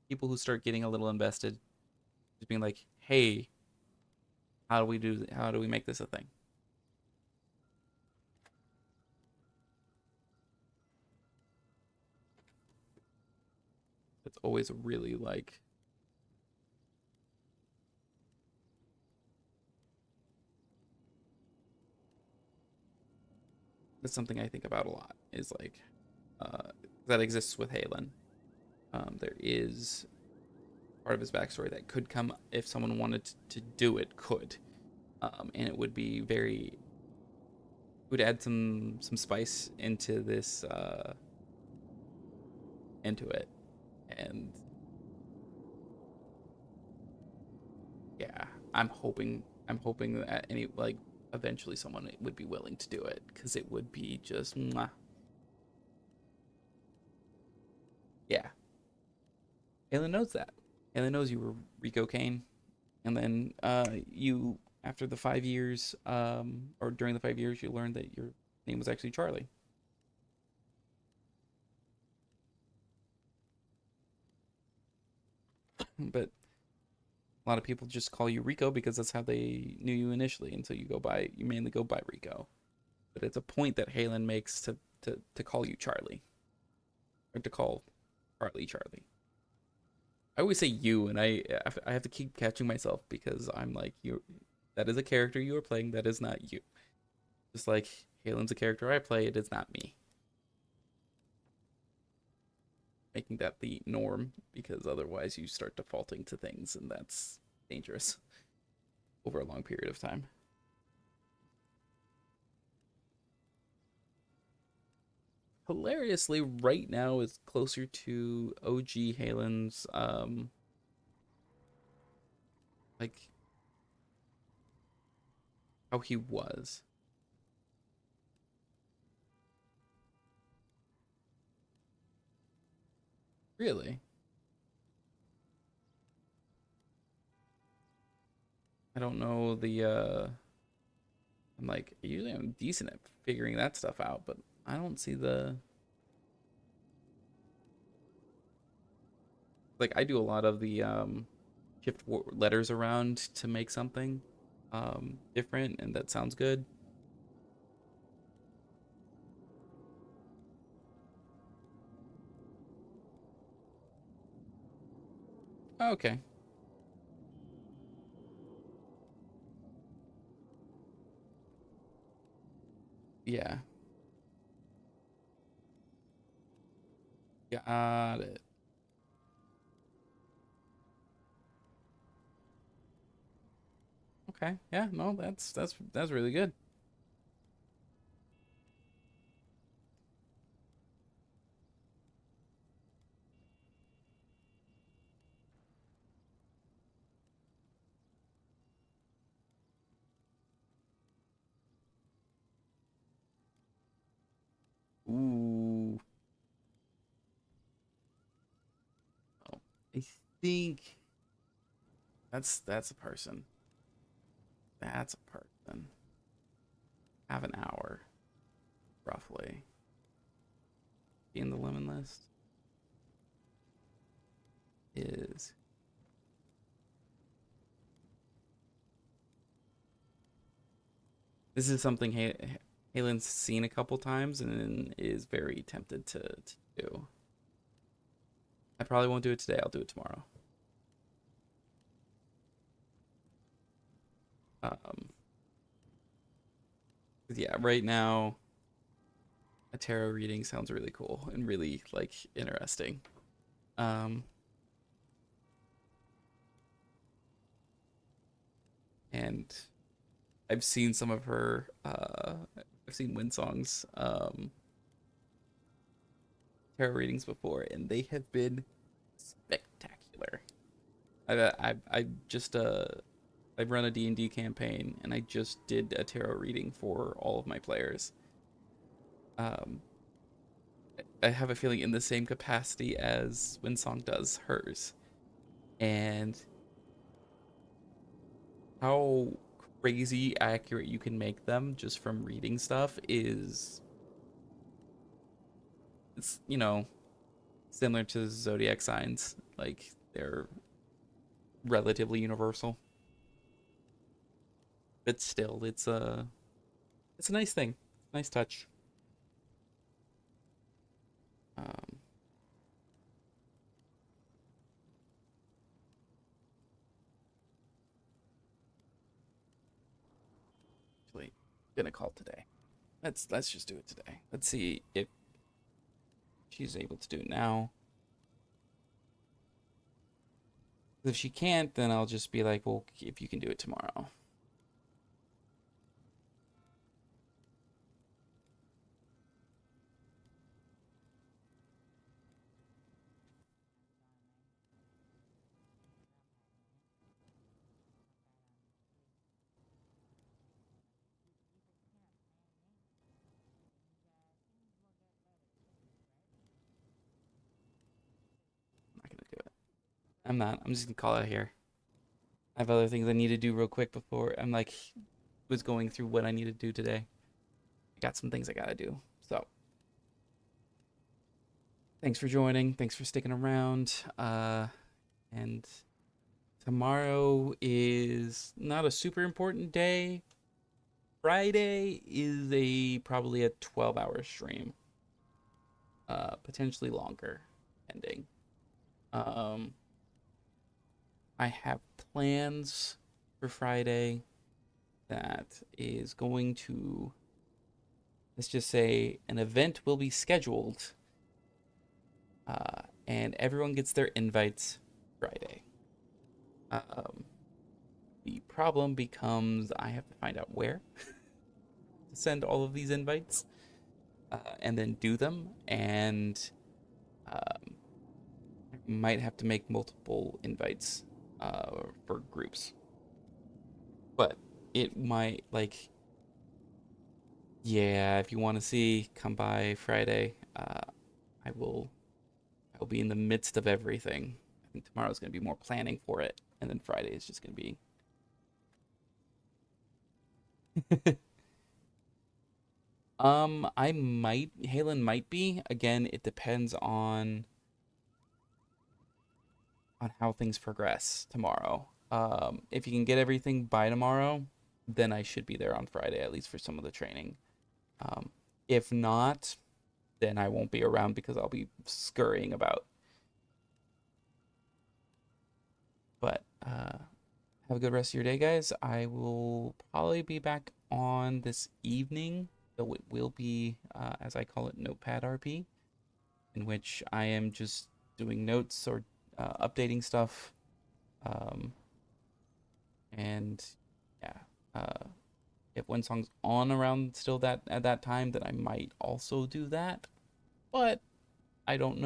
Speaker 2: people who start getting a little invested, just being like, hey, how do we make this a thing? It's always really like that's something I think about a lot is like that exists with Halen. There is part of his backstory that could come if someone wanted to do it could, and it would be very would add some spice into this into it, and yeah, I'm hoping that any like eventually someone would be willing to do it because it would be just mwah. Yeah. Halen knows that. Halen knows you were Rico Kane, and then you after the 5 years or during the 5 years you learned that your name was actually Charlie. But a lot of people just call you Rico because that's how they knew you initially, and so you mainly go by Rico. But it's a point that Halen makes to call you Charlie, or to call Charlie. I always say you, and I have to keep catching myself because I'm like, you, that is a character you are playing. That is not you. Just like Halen's a character I play. It is not me. Making that the norm because otherwise you start defaulting to things, and that's dangerous over a long period of time. Hilariously, right now is closer to OG Halen's like how he was. Really? I don't know the I'm like usually I'm decent at figuring that stuff out, but I don't see the like I do a lot of the shift letters around to make something different, and that sounds good. Okay. Yeah. Got it. Okay. Yeah, no, that's really good. Ooh. Oh, I think that's a person. That's a person. Have an hour, roughly. be in the lemon list is this is something Halen's seen a couple times and is very tempted to do. I probably won't do it today. I'll do it tomorrow. Yeah, right now a tarot reading sounds really cool and really like interesting. And I've seen some of her I've seen Windsong's tarot readings before, and they have been spectacular. I just I've run a D&D campaign, and I just did a tarot reading for all of my players. I have a feeling in the same capacity as Winsong does hers, and how crazy accurate you can make them just from reading stuff is, it's, you know, similar to zodiac signs. Like, they're relatively universal, but still, it's a nice thing, nice touch. Actually, gonna call today. Let's just do it today. Let's see if she's able to do it now. If she can't, then I'll just be like, well, if you can do it tomorrow. I'm not gonna do it. I'm not. I'm just gonna call it here. I have other things I need to do real quick before I'm like was going through what I need to do today. I got some things I gotta do. So thanks for joining. Thanks for sticking around. And tomorrow is not a super important day. Friday is probably a 12-hour stream. Potentially longer, depending. I have plans for Friday that is going to, let's just say, an event will be scheduled, and everyone gets their invites Friday. The problem becomes I have to find out where to send all of these invites, and then do them, and might have to make multiple invites for groups. But it might, like, yeah, if you want to see, come by Friday. I will be in the midst of everything. I think tomorrow's going to be more planning for it, and then Friday is just going to be Halen might be. Again, it depends on how things progress tomorrow. If you can get everything by tomorrow, then I should be there on Friday, at least for some of the training. If not, then I won't be around because I'll be scurrying about. But have a good rest of your day, guys. I will probably be back on this evening, though it will be, as I call it, Notepad RP, in which I am just doing notes or updating stuff. And yeah, if Winsong's on around still at that time, then I might also do that. But I don't know.